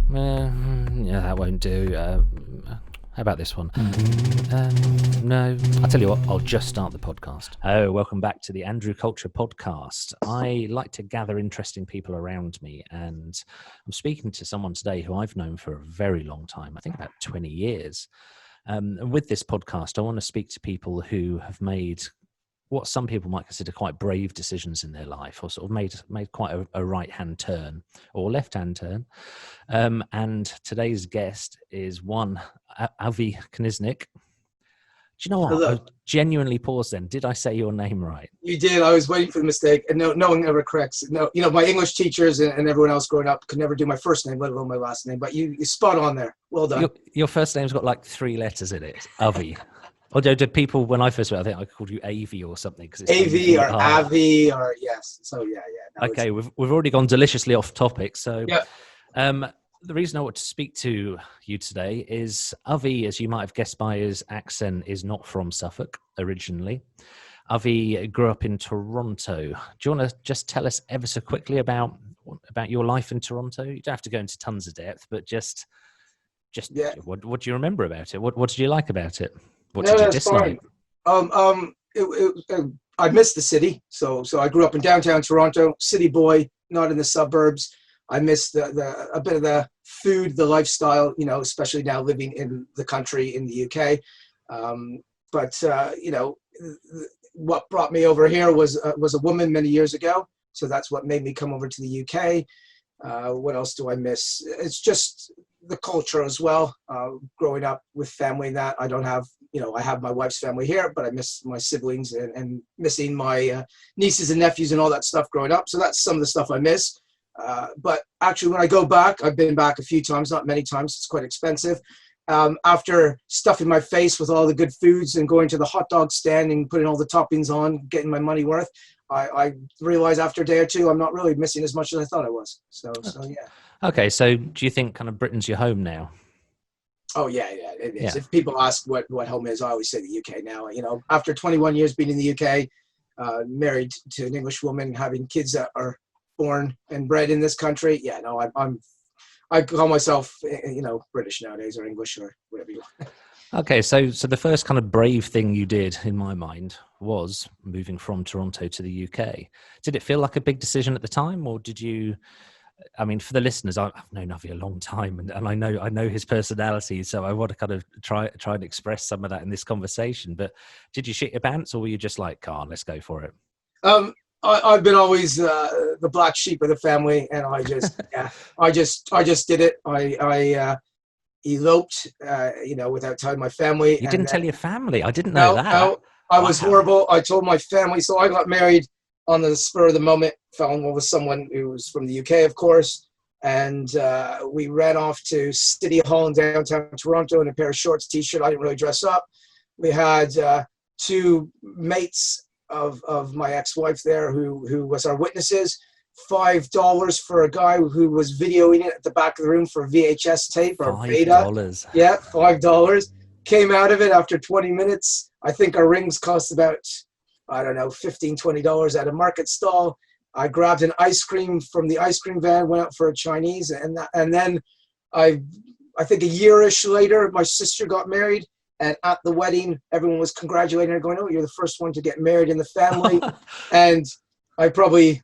Yeah, that won't do. How about this one? No, I'll tell you what, I'll just start the podcast. Oh, welcome back to the Andrew Culture Podcast. I like to gather interesting people around me, and I'm speaking to someone today who I've known for a very long time, I think about 20 years. And with this podcast, I want to speak to people who have made what some people might consider quite brave decisions in their life, or sort of made quite a right-hand turn or left-hand turn. And today's guest is one Avi Kniznik. Do you know what? Hello. I genuinely paused then. Did I say your name right? You did. I was waiting for the mistake, and no one ever corrects it. No, my English teachers and everyone else growing up could never do my first name, let alone my last name. But you spot on there. Well done. Your first name's got like 3 letters in it. Avi. Although did people, when I first met, I think I called you Avi or something because it's AV or Avi or yes. So yeah. No, okay, we've already gone deliciously off topic. So yeah. The reason I want to speak to you today is Avi, as you might have guessed by his accent, is not from Suffolk originally. Avi grew up in Toronto. Do you want to just tell us ever so quickly about your life in Toronto? You don't have to go into tons of depth, but just Yeah. What do you remember about it? What did you like about it? What did you dislike? Fine. I missed the city. So I grew up in downtown Toronto, city boy, not in the suburbs. I miss a bit of the food, the lifestyle, especially now living in the country in the UK. But what brought me over here was a woman many years ago. So that's what made me come over to the UK. What else do I miss? It's just the culture as well. Growing up with family that I don't have, I have my wife's family here, but I miss my siblings and missing my nieces and nephews and all that stuff growing up. So that's some of the stuff I miss. But actually, when I go back, I've been back a few times, not many times. It's quite expensive. After stuffing my face with all the good foods and going to the hot dog stand and putting all the toppings on, getting my money worth, I realized after a day or two, I'm not really missing as much as I thought I was. So yeah. Okay, so do you think kind of Britain's your home now? Oh yeah, it is. Yeah. If people ask what home is, I always say the UK now. After 21 years being in the UK, married to an English woman, having kids that are born and bred in this country. Yeah, no, I call myself, British nowadays or English or whatever you want. Okay, so the first kind of brave thing you did in my mind was moving from Toronto to the UK. Did it feel like a big decision at the time, or did you? I mean, for the listeners, I've known Avi a long time, and I know his personality, so I want to kind of try and express some of that in this conversation. But did you shit your pants, or were you just like, "Come on, let's go for it"? I've been always the black sheep of the family, and I just did it. I eloped, without telling my family. You didn't tell your family? I didn't know that. No, I was horrible. I told my family, so I got married on the spur of the moment. Fell in love with someone who was from the UK, of course, and we ran off to City Hall in downtown Toronto in a pair of shorts, t-shirt. I didn't really dress up. We had 2 mates of my ex-wife there who was our witnesses. $5 for a guy who was videoing it at the back of the room for VHS tape or beta. $5. Yeah, $5. Came out of it after 20 minutes. I think our rings cost about, I don't know, $15, $20 at a market stall. I grabbed an ice cream from the ice cream van, went out for a Chinese, and then I think a year-ish later, my sister got married. And at the wedding, everyone was congratulating her, going, "Oh, you're the first one to get married in the family." And I probably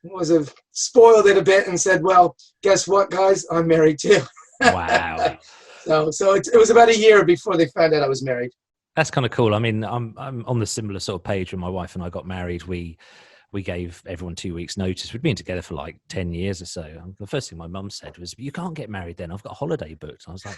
spoiled it a bit and said, "Well, guess what, guys? I'm married too." Wow. So it was about a year before they found out I was married. That's kind of cool. I mean, I'm on the similar sort of page when my wife and I got married. We gave everyone 2 weeks notice. We'd been together for like 10 years or so. The first thing my mum said was, "You can't get married then. I've got a holiday booked." I was like,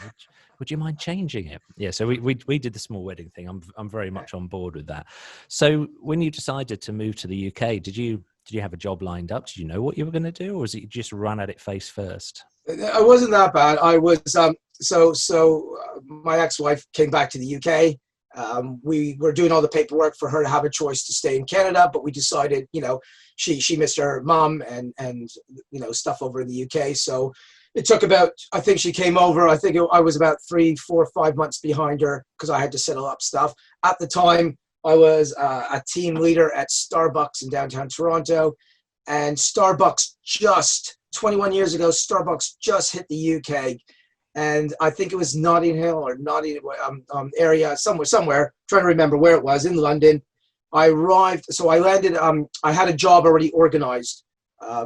would you mind changing it? Yeah. So we did the small wedding thing. I'm very much on board with that. So when you decided to move to the UK, did you have a job lined up? Did you know what you were going to do, or was it you just run at it face first? I wasn't that bad. I was, my ex-wife came back to the UK. We were doing all the paperwork for her to have a choice to stay in Canada, but we decided, she missed her mom and stuff over in the UK. So it took about, I think she came over, I was about 3, 4, 5 months behind her because I had to settle up stuff. At the time, I was a team leader at Starbucks in downtown Toronto, and Starbucks 21 years ago, Starbucks just hit the UK. and I think it was Notting Hill or Notting area, somewhere, trying to remember where it was, in London. I arrived, so I landed, I had a job already organized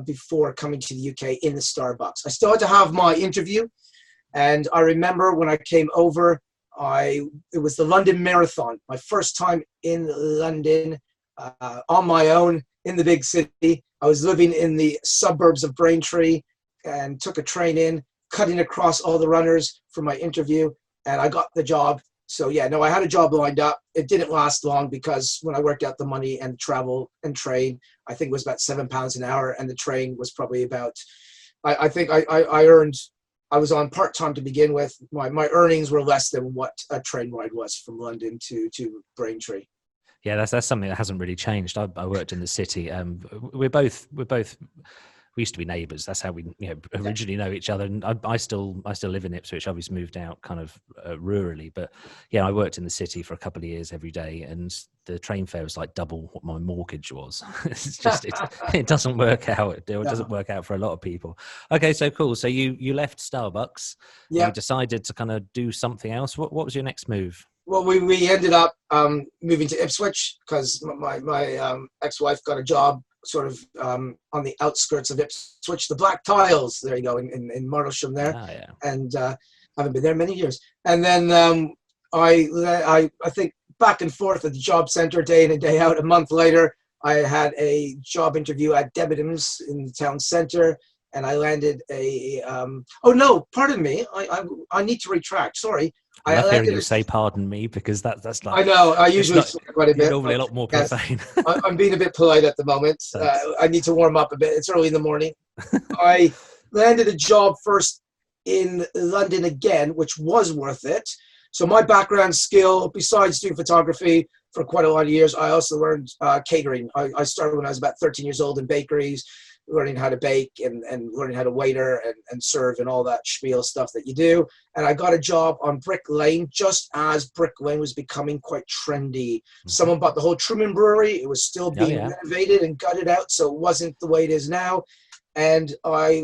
before coming to the UK in the Starbucks. I still had to have my interview, and I remember when I came over, it was the London Marathon, my first time in London on my own in the big city. I was living in the suburbs of Braintree and took a train in, cutting across all the runners for my interview, and I got the job. So yeah, no, I had a job lined up. It didn't last long because when I worked out the money and travel and train, I think it was about £7 an hour, and the train was probably about, I think I earned, I was on part-time to begin with. My earnings were less than what a train ride was from London to Braintree. Yeah, that's something that hasn't really changed. I worked in the city. We're both. We used to be neighbours. That's how we, originally know each other. And I still live in Ipswich. I obviously moved out kind of rurally, but yeah, I worked in the city for a couple of years every day, and the train fare was like double what my mortgage was. It's just it doesn't work out. It doesn't work out for a lot of people. Okay, so cool. So you left Starbucks. Yeah. You decided to kind of do something else. What was your next move? Well, we ended up moving to Ipswich because my ex-wife got a job sort of on the outskirts of Ipswich, the Black Tiles. There you go, in Martlesham there. Oh, yeah. And I haven't been there many years. And then I think back and forth at the job centre day in and day out. A month later, I had a job interview at Debenhams in the town centre, and I landed a oh no, pardon me, I need to retract, sorry. I love hearing you say pardon me, because that's like, I know, I usually say quite a bit. Normally a lot more profane. Yes, I'm being a bit polite at the moment. I need to warm up a bit. It's early in the morning. I landed a job first in London again, which was worth it. So my background skill, besides doing photography for quite a lot of years, I also learned catering. I started when I was about 13 years old in bakeries, learning how to bake and learning how to waiter and serve and all that spiel stuff that you do. And I got a job on Brick Lane just as Brick Lane was becoming quite trendy. Mm-hmm. Someone bought the whole Truman Brewery. It was still being renovated and gutted out, so it wasn't the way it is now. And I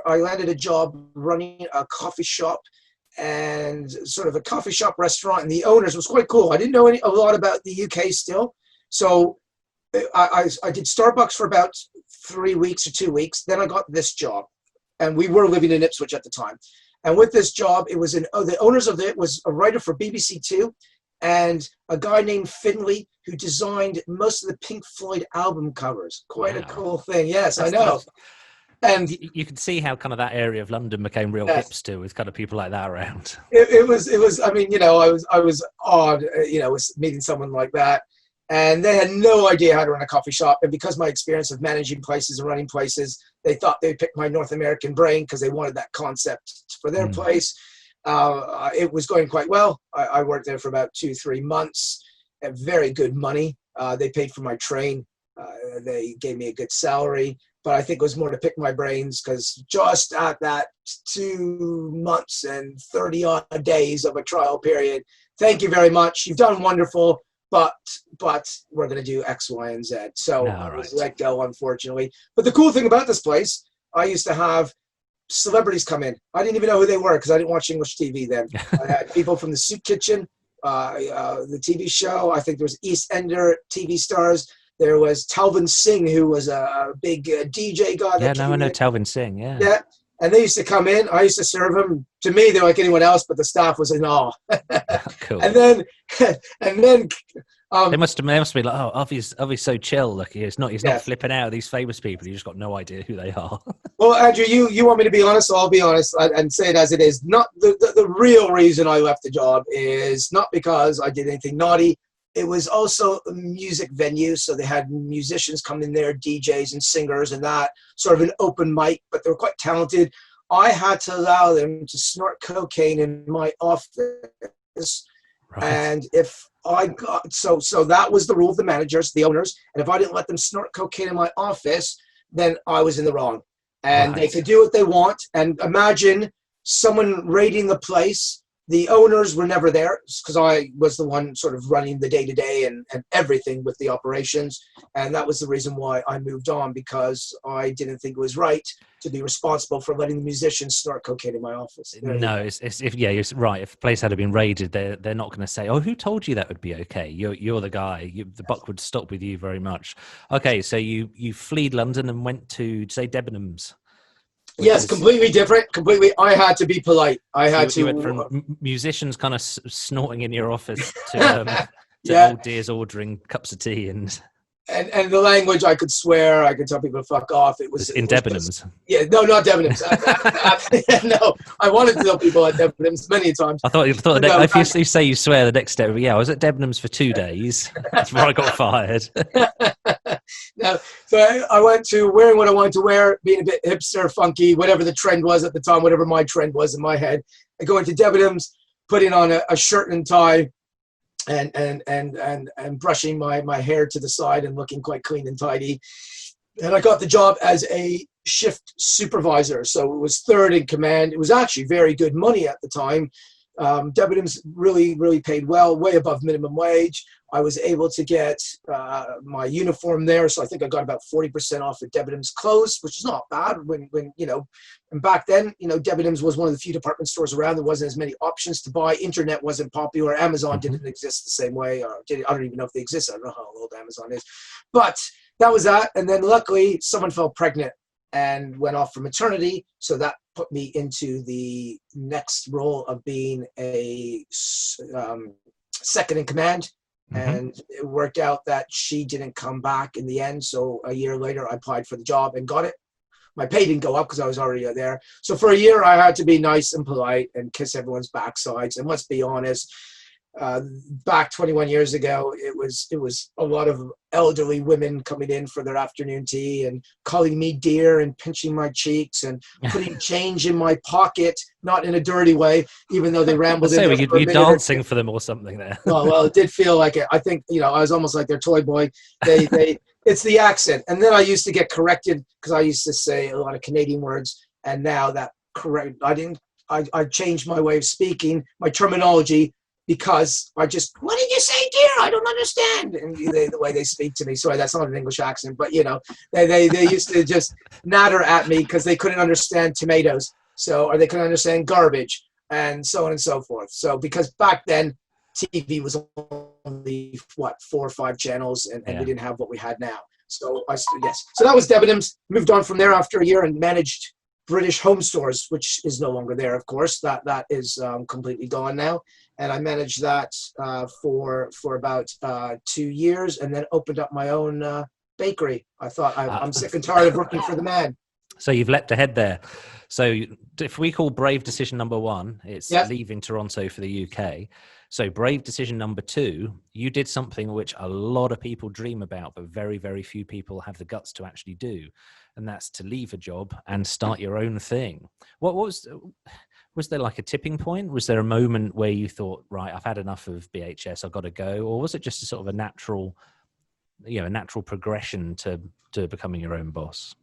landed a job running a coffee shop, and sort of a coffee shop restaurant, and the owners was quite cool. I didn't know a lot about the UK still. So I did Starbucks for about 3 weeks or 2 weeks. Then I got this job, and we were living in Ipswich at the time. And with this job, it was the owners of it was a writer for BBC Two, and a guy named Finley who designed most of the Pink Floyd album covers. Quite a cool thing. Yes, I know. And you can see how kind of that area of London became real hipster with kind of people like that around. It was. I mean, I was awed, was meeting someone like that. And they had no idea how to run a coffee shop. And because my experience of managing places and running places, they thought they'd pick my North American brain because they wanted that concept for their place. It was going quite well. I worked there for about 2-3 months at very good money. They paid for my train. They gave me a good salary. But I think it was more to pick my brains, because just at that 2 months and 30 odd days of a trial period, thank you very much. You've done wonderful. But we're going to do X, Y, and Z. So I was let go, unfortunately. But the cool thing about this place, I used to have celebrities come in. I didn't even know who they were because I didn't watch English TV then. I had people from the Soup Kitchen, the TV show. I think there was EastEnder TV stars. There was Talvin Singh, who was a big DJ guy. Yeah, I know Talvin Singh, Yeah. And they used to come in. I used to serve them. To me, they're like anyone else, but the staff was in awe. Cool. And then, they must be like, oh, Avi's so chill. Like he's not flipping out at these famous people. You just got no idea who they are. Well, Andrew, you want me to be honest, so I'll be honest and say it as it is. Not the real reason I left the job is not because I did anything naughty. It was also a music venue, so they had musicians come in there, DJs and singers and that, sort of an open mic, but they were quite talented. I had to allow them to snort cocaine in my office. Right. And if I got, so that was the rule of the managers, the owners, and if I didn't let them snort cocaine in my office, then I was in the wrong. And they could do what they want. And imagine someone raiding the place. The owners were never there because I was the one sort of running the day-to-day and everything with the operations. And that was the reason why I moved on, because I didn't think it was right to be responsible for letting the musicians snort cocaine in my office. No, you're right. If the place had been raided, they're not going to say, "Oh, who told you that would be okay?" You're the guy. The buck would stop with you very much. Okay, so you fled London and went to, say, Debenhams. Yes, completely different. Completely. I had to be polite. You went from musicians kind of snorting in your office to old dears ordering cups of tea and the language. I could swear. I could tell people to fuck off. It was in Debenhams. Yeah, no, not Debenhams. No, I wanted to tell people at Debenhams many times. I thought if you say you swear, the next step, I was at Debenhams for 2 days before I got fired. No, so I went to wearing what I wanted to wear, being a bit hipster, funky, whatever the trend was at the time, whatever my trend was in my head. I go into Debenhams, putting on a shirt and tie, and brushing my hair to the side and looking quite clean and tidy. And I got the job as a shift supervisor, so it was third in command. It was actually very good money at the time. Debenhams really paid well, way above minimum wage. I was able to get my uniform there, so I think I got about 40% off of Debenhams clothes, which is not bad. When and back then, Debenhams was one of the few department stores around. There wasn't as many options to buy. Internet wasn't popular. Amazon didn't exist the same way. I don't even know if they exist. I don't know how old Amazon is, but that was that. And then luckily, someone fell pregnant and went off for maternity, so that put me into the next role of being a second in command. And it worked out that she didn't come back in the end. So a year later, I applied for the job and got it. My pay didn't go up because I was already there. So for a year, I had to be nice and polite and kiss everyone's backsides. And let's be honest, back 21 years ago, it was a lot of elderly women coming in for their afternoon tea and calling me dear and pinching my cheeks and putting change in my pocket, not in a dirty way, even though they rambled in. You're dancing for them or something there. Well, it did feel like it. I think, I was almost like their toy boy. It's the accent. And then I used to get corrected because I used to say a lot of Canadian words. And now that I changed my way of speaking, my terminology, because what did you say, dear? I don't understand. And the way they speak to me, sorry, that's not an English accent, but they used to just natter at me because they couldn't understand tomatoes. Or they couldn't understand garbage and so on and so forth. So because back then TV was only 4 or 5 channels and we didn't have what we had now. So so that was Debenhams. Moved on from there after a year and managed British Home Stores, which is no longer there, of course. That is completely gone now. And I managed that for about 2 years, and then opened up my own bakery. I thought I'm sick and tired of working for the man. So you've leapt ahead there. So if we call brave decision number 1, it's leaving Toronto for the UK. So brave decision number 2, you did something which a lot of people dream about, but very, very few people have the guts to actually do. And that's to leave a job and start your own thing. What was there like a tipping point? Was there a moment where you thought, right, I've had enough of BHS, I've got to go? Or was it just a sort of a natural progression to becoming your own boss?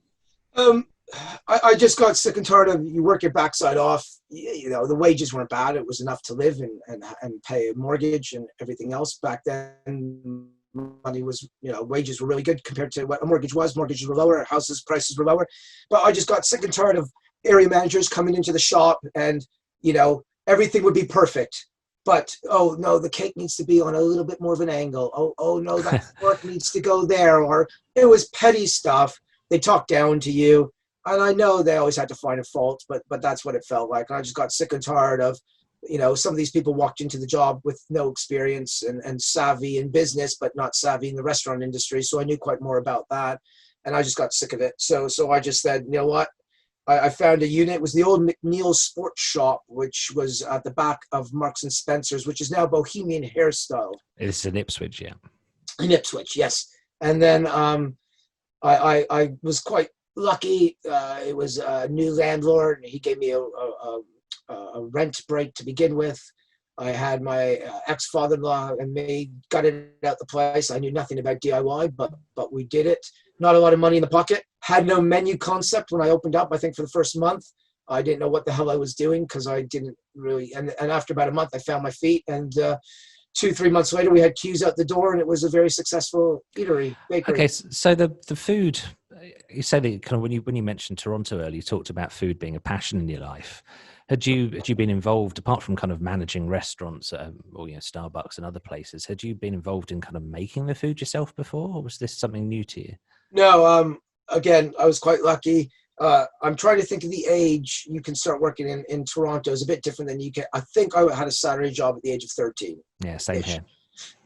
I just got sick and tired of you work your backside off. The wages weren't bad. It was enough to live and pay a mortgage and everything else. Back then, money was, wages were really good compared to what a mortgage was. Mortgages were lower, houses prices were lower. But I just got sick and tired of area managers coming into the shop and, everything would be perfect. But, oh, no, the cake needs to be on a little bit more of an angle. Oh no, that fork needs to go there. Or it was petty stuff. They talk down to you. And I know they always had to find a fault, but that's what it felt like. And I just got sick and tired of, some of these people walked into the job with no experience and savvy in business, but not savvy in the restaurant industry. So I knew quite more about that. And I just got sick of it. So I just said, you know what? I found a unit. It was the old McNeil's Sports Shop, which was at the back of Marks and Spencer's, which is now Bohemian Hairstyle. It's in Ipswich, yeah. In Ipswich, yes. And then I was quite lucky. It was a new landlord, and he gave me a rent break to begin with. I had my ex-father-in-law and me gutted out the place. I knew nothing about DIY, but we did it. Not a lot of money in the pocket. Had no menu concept when I opened up, I think, for the first month. I didn't know what the hell I was doing because I didn't really. And after about a month, I found my feet. And 2-3 months later, we had queues out the door, and it was a very successful eatery, bakery. Okay, so the food, you said that kind of when you mentioned Toronto earlier, you talked about food being a passion in your life. Had you been involved, apart from kind of managing restaurants or Starbucks and other places, had you been involved in kind of making the food yourself before, or was this something new to you? No, again, I was quite lucky. I'm trying to think of the age you can start working in Toronto. It's a bit different than you can. I think I had a Saturday job at the age of 13. Yeah, same here.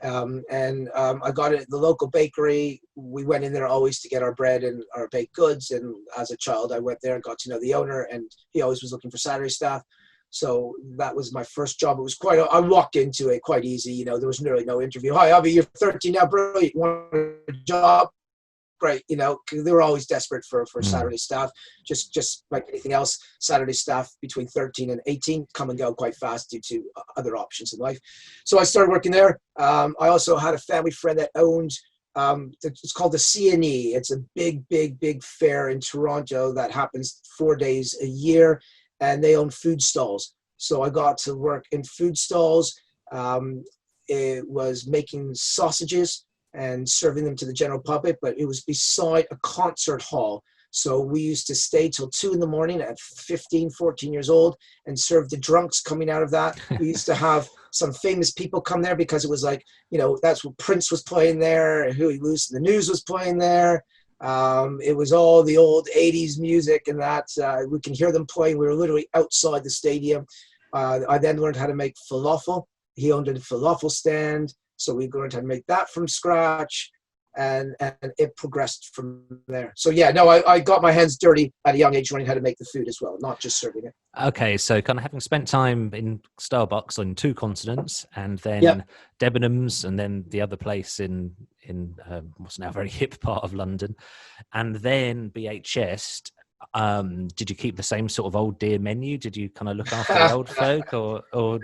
I got it at the local bakery. We went in there always to get our bread and our baked goods. And as a child, I went there and got to know the owner, and he always was looking for Saturday staff. So that was my first job. It was I walked into it quite easy. There was really no interview. Hi, Avi, you're 13 now, brilliant. You want a job? Great, cause they were always desperate for Saturday staff. Just like anything else, Saturday staff between 13 and 18 come and go quite fast due to other options in life. So I started working there. I also had a family friend that owned, it's called the CNE. It's a big fair in Toronto that happens 4 days a year, and they own food stalls. So I got to work in food stalls. It was making sausages and serving them to the general public, but it was beside a concert hall. So we used to stay till 2 a.m. at 15, 14 years old and serve the drunks coming out of that. We used to have some famous people come there because it was like, that's what Prince was playing there, Huey Lewis and the News was playing there. It was all the old 80s music and that. We can hear them playing. We were literally outside the stadium. I then learned how to make falafel. He owned a falafel stand. So we learned how to make that from scratch, and it progressed from there. So yeah, no, I got my hands dirty at a young age learning how to make the food as well, not just serving it. Okay, so kind of having spent time in Starbucks on 2 continents, and then Debenhams, and then the other place in what's now a very hip part of London, and then BHS. Did you keep the same sort of old dear menu? Did you kind of look after the old folk, or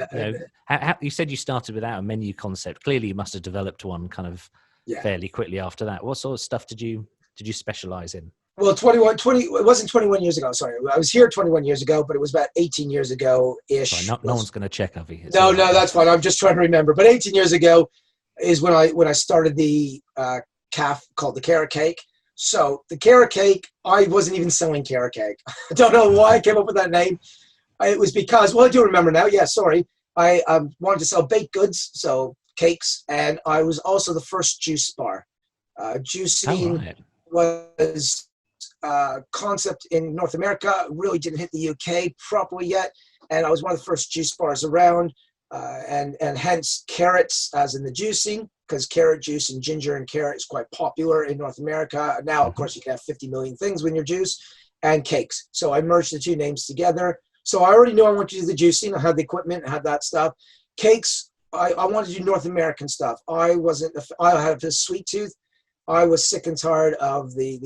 how, you said you started without a menu concept? Clearly, you must have developed one kind of fairly quickly after that. What sort of stuff did you specialize in? Well, it wasn't 21 years ago. Sorry, I was here 21 years ago, but it was about 18 years ago-ish. Sorry, no one's going to check, Avi. No, that's fine. I'm just trying to remember. But 18 years ago is when I started the calf called the carrot cake. So the carrot cake, I wasn't even selling carrot cake. I don't know why I came up with that name. It was because, I do remember now. Yeah, sorry. I wanted to sell baked goods, so cakes, and I was also the first juice bar. Juicing was a concept in North America, really didn't hit the UK properly yet, and I was one of the first juice bars around, and hence carrots as in the juicing, because carrot juice and ginger and carrot is quite popular in North America. Now, of course, you can have 50 million things when you're juice, and cakes. So I merged the 2 names together. So I already knew I wanted to do the juicing. I had the equipment, I had that stuff. Cakes, I wanted to do North American stuff. I had a sweet tooth. I was sick and tired of the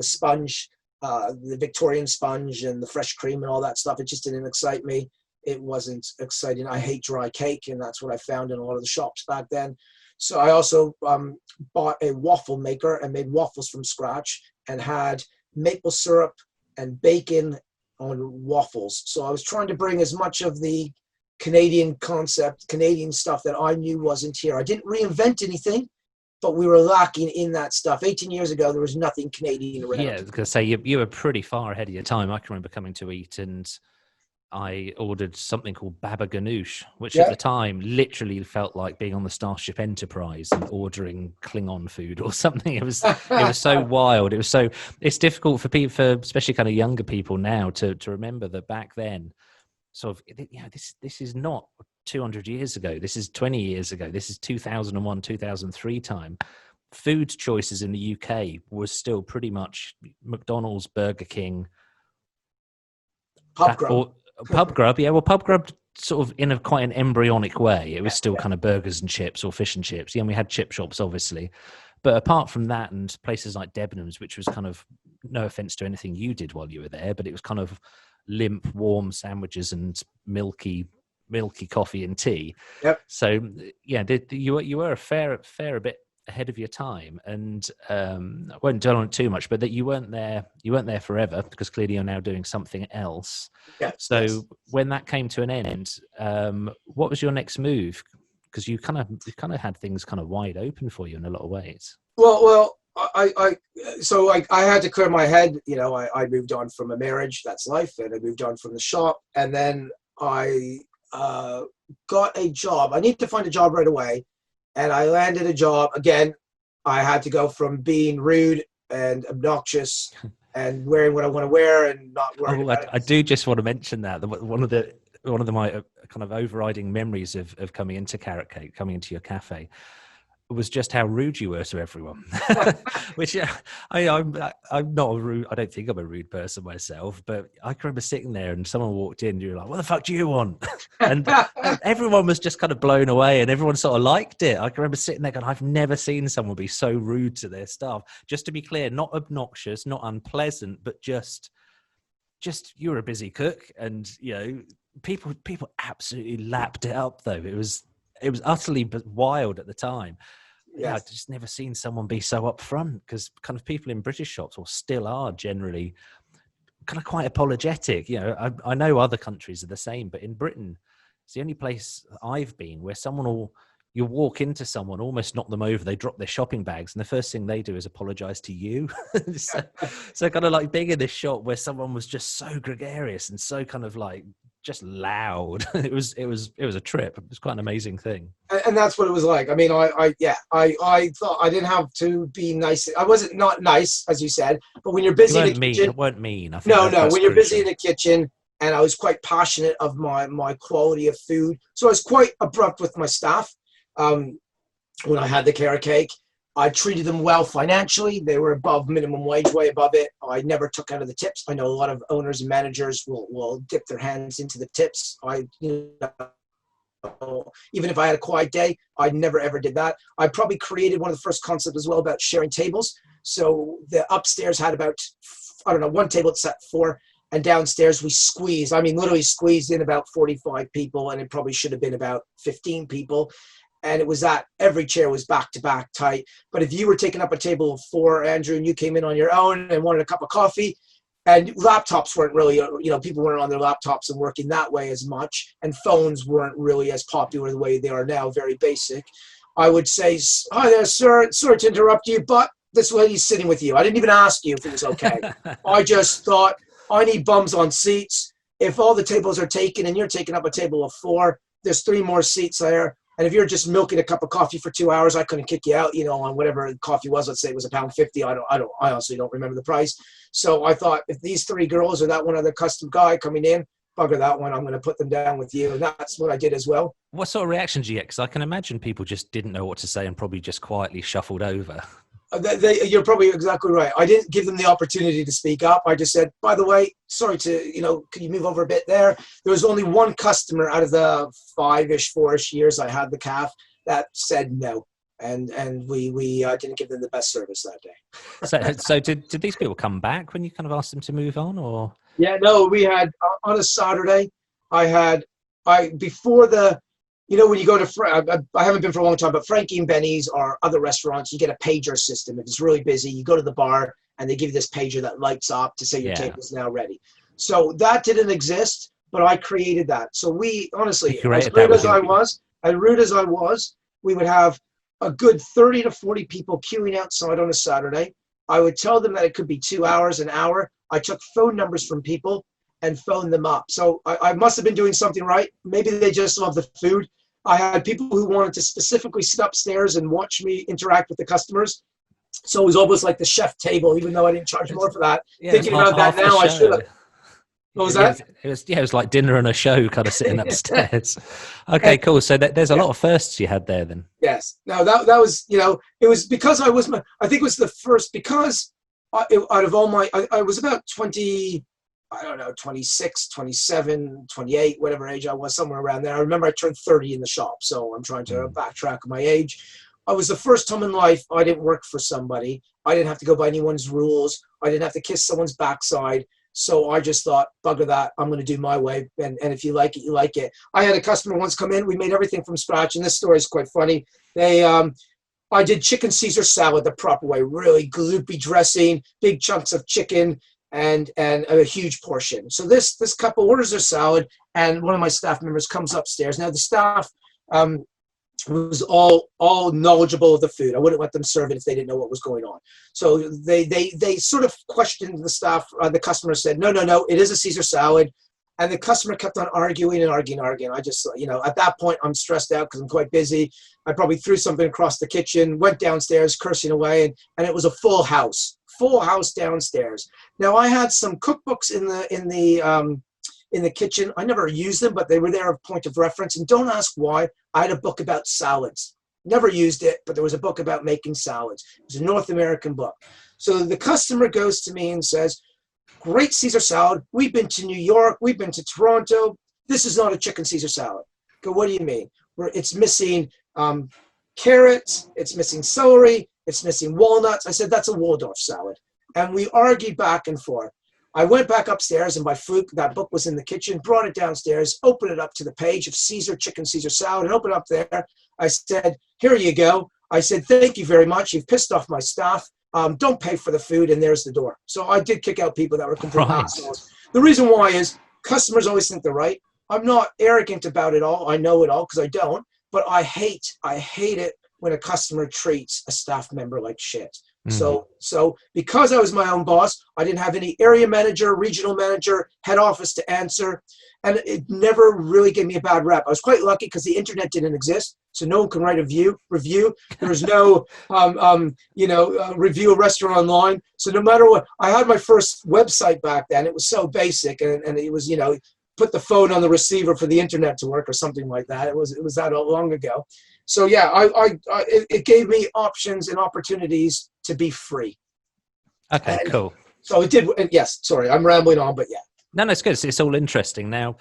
sponge, the Victorian sponge and the fresh cream and all that stuff. It just didn't excite me. It wasn't exciting. I hate dry cake, and that's what I found in a lot of the shops back then. So I also bought a waffle maker and made waffles from scratch and had maple syrup and bacon on waffles. So I was trying to bring as much of the Canadian concept, Canadian stuff that I knew wasn't here. I didn't reinvent anything, but we were lacking in that stuff. 18 years ago, there was nothing Canadian around. Yeah, I was going to say, you were pretty far ahead of your time. I can remember coming to eat, and I ordered something called Baba Ganoush, which at the time literally felt like being on the Starship Enterprise and ordering Klingon food or something. It was so wild. It's difficult for people, especially kind of younger people now, to remember that back then, sort of, this is not 200 years ago. This is 20 years ago. This is 2001, 2003 time. Food choices in the UK was still pretty much McDonald's, Burger King, Pub grub. Pub grub, yeah. Well, pub grub sort of in quite an embryonic way. It was still kind of burgers and chips or fish and chips. Yeah, and we had chip shops, obviously. But apart from that, and places like Debenhams, which was kind of, no offense to anything you did while you were there, but it was kind of limp, warm sandwiches and milky coffee and tea. Yep. So yeah, you were a fair bit ahead of your time, and I won't dwell on it too much, but that you weren't there forever, because clearly you're now doing something else. Yeah. So yes. when that came to an end, what was your next move? Because you kind of had things kind of wide open for you in a lot of ways. Well, I had to clear my head. I moved on from a marriage, that's life, and I moved on from the shop, and then I got a job. I needed to find a job right away, and I landed a job. Again, I had to go from being rude and obnoxious and wearing what I want to wear and not wearing. I do just want to mention that one of my kind of overriding memories of coming into Carrot Cake, coming into your cafe, was just how rude you were to everyone. Which I'm not a rude. I don't think I'm a rude person myself, but I can remember sitting there and someone walked in. You're like, "What the fuck do you want?" and everyone was just kind of blown away, and everyone sort of liked it. I can remember sitting there going, "I've never seen someone be so rude to their staff." Just to be clear, not obnoxious, not unpleasant, but just you're a busy cook, and people absolutely lapped it up. Though it was utterly wild at the time. Yes. Yeah, I've just never seen someone be so upfront, because kind of people in British shops, or still are generally, kind of quite apologetic. I know other countries are the same, but in Britain, it's the only place I've been where you'll walk into someone, almost knock them over, they drop their shopping bags, and the first thing they do is apologize to you. so kind of like being in this shop where someone was just so gregarious and so kind of like just loud. It was a trip. It was quite an amazing thing. And that's what it was like. I mean, I thought I didn't have to be nice. I wasn't not nice, as you said, but when you're busy in the kitchen, it weren't mean. I think no. When you're busy in the kitchen, and I was quite passionate of my quality of food, so I was quite abrupt with my staff. When I had the Carrot Cake, I treated them well financially. They were above minimum wage, way above it. I never took out of the tips. I know a lot of owners and managers will dip their hands into the tips. Even if I had a quiet day, I never ever did that. I probably created one of the first concepts as well about sharing tables. So the upstairs had about, one table that sat 4, and downstairs we squeezed. I mean, literally squeezed in about 45 people, and it probably should have been about 15 people. And it was that every chair was back to back tight. But if you were taking up a table of 4, Andrew, and you came in on your own and wanted a cup of coffee, and laptops weren't really, people weren't on their laptops and working that way as much, and phones weren't really as popular the way they are now, very basic. I would say, "Hi there, sir. Sorry to interrupt you, but this lady's sitting with you. I didn't even ask you if it was okay." I just thought, I need bums on seats. If all the tables are taken and you're taking up a table of 4, there's 3 more seats there. And if you're just milking a cup of coffee for 2 hours, I couldn't kick you out, on whatever the coffee was. Let's say it was £1.50. I honestly don't remember the price. So I thought, if these 3 girls or that one other custom guy coming in, bugger that one, I'm going to put them down with you. And that's what I did as well. What sort of reactions did you get? Because I can imagine people just didn't know what to say and probably just quietly shuffled over. You're probably exactly right. I didn't give them the opportunity to speak up. I just said, by the way, sorry to, could you move over a bit there? There was only one customer out of the 4-ish years I had the calf that said no. And we didn't give them the best service that day. So did these people come back when you kind of asked them to move on, or? Yeah, no, we had on a Saturday, before the, when you go to, I haven't been for a long time, but Frankie and Benny's or other restaurants, you get a pager system. If it's really busy, you go to the bar and they give you this pager that lights up to say your table's now ready. So that didn't exist, but I created that. So we, honestly, as rude as I was, we would have a good 30 to 40 people queuing outside on a Saturday. I would tell them that it could be 2 hours, an hour. I took phone numbers from people and phoned them up. So I must have been doing something right. Maybe they just love the food. I had people who wanted to specifically sit upstairs and watch me interact with the customers. So it was almost like the chef table, even though I didn't charge more for that. Yeah, thinking about that now, I should have. What was that? It was like dinner and a show kind of sitting upstairs. Okay, cool. So there's a lot of firsts you had there then. Yes. No, that was, it was because I think it was the first, because out of all I was about 20, 26, 27, 28, whatever age I was, somewhere around there. I remember I turned 30 in the shop, so I'm trying to backtrack my age. I was the first time in life I didn't work for somebody. I didn't have to go by anyone's rules. I didn't have to kiss someone's backside. So I just thought, bugger that, I'm going to do my way. And if you like it, you like it. I had a customer once come in. We made everything from scratch. And this story is quite funny. I did chicken Caesar salad the proper way, really gloopy dressing, big chunks of chicken, and a huge portion. So this couple orders their salad, and one of my staff members comes upstairs. Now the staff was all knowledgeable of the food. I wouldn't let them serve it if they didn't know what was going on. So they sort of questioned the staff. The customer said, no, it is a Caesar salad. And the customer kept on arguing. I just, at that point, I'm stressed out because I'm quite busy. I probably threw something across the kitchen, went downstairs cursing away, and it was a full house downstairs. Now I had some cookbooks in the kitchen. I never used them, but they were there a point of reference. And don't ask why. I had a book about salads. Never used it, but there was a book about making salads. It was a North American book. So the customer goes to me and says, great Caesar salad. We've been to New York. We've been to Toronto. This is not a chicken Caesar salad. I go, what do you mean? It's missing carrots. It's missing celery. It's missing walnuts. I said, that's a Waldorf salad. And we argued back and forth. I went back upstairs, and by fluke, that book was in the kitchen, brought it downstairs, opened it up to the page of chicken Caesar salad, and opened up there. I said, here you go. I said, thank you very much. You've pissed off my staff. Don't pay for the food, and there's the door. So I did kick out people that were complete assholes. The reason why is customers always think they're right. I'm not arrogant about it all. I know it all because I don't. But I hate it when a customer treats a staff member like shit. So because I was my own boss, I didn't have any area manager, regional manager, head office to answer. And it never really gave me a bad rep. I was quite lucky because the internet didn't exist. So no one can write a review. There was no, review a restaurant online. So no matter what, I had my first website back then. It was so basic, and it was, put the phone on the receiver for the internet to work or something like that. It was that long ago. So yeah, it gave me options and opportunities to be free. Okay, cool. So it did. Yes, sorry, I'm rambling on, but yeah. No, it's good. It's all interesting. Now,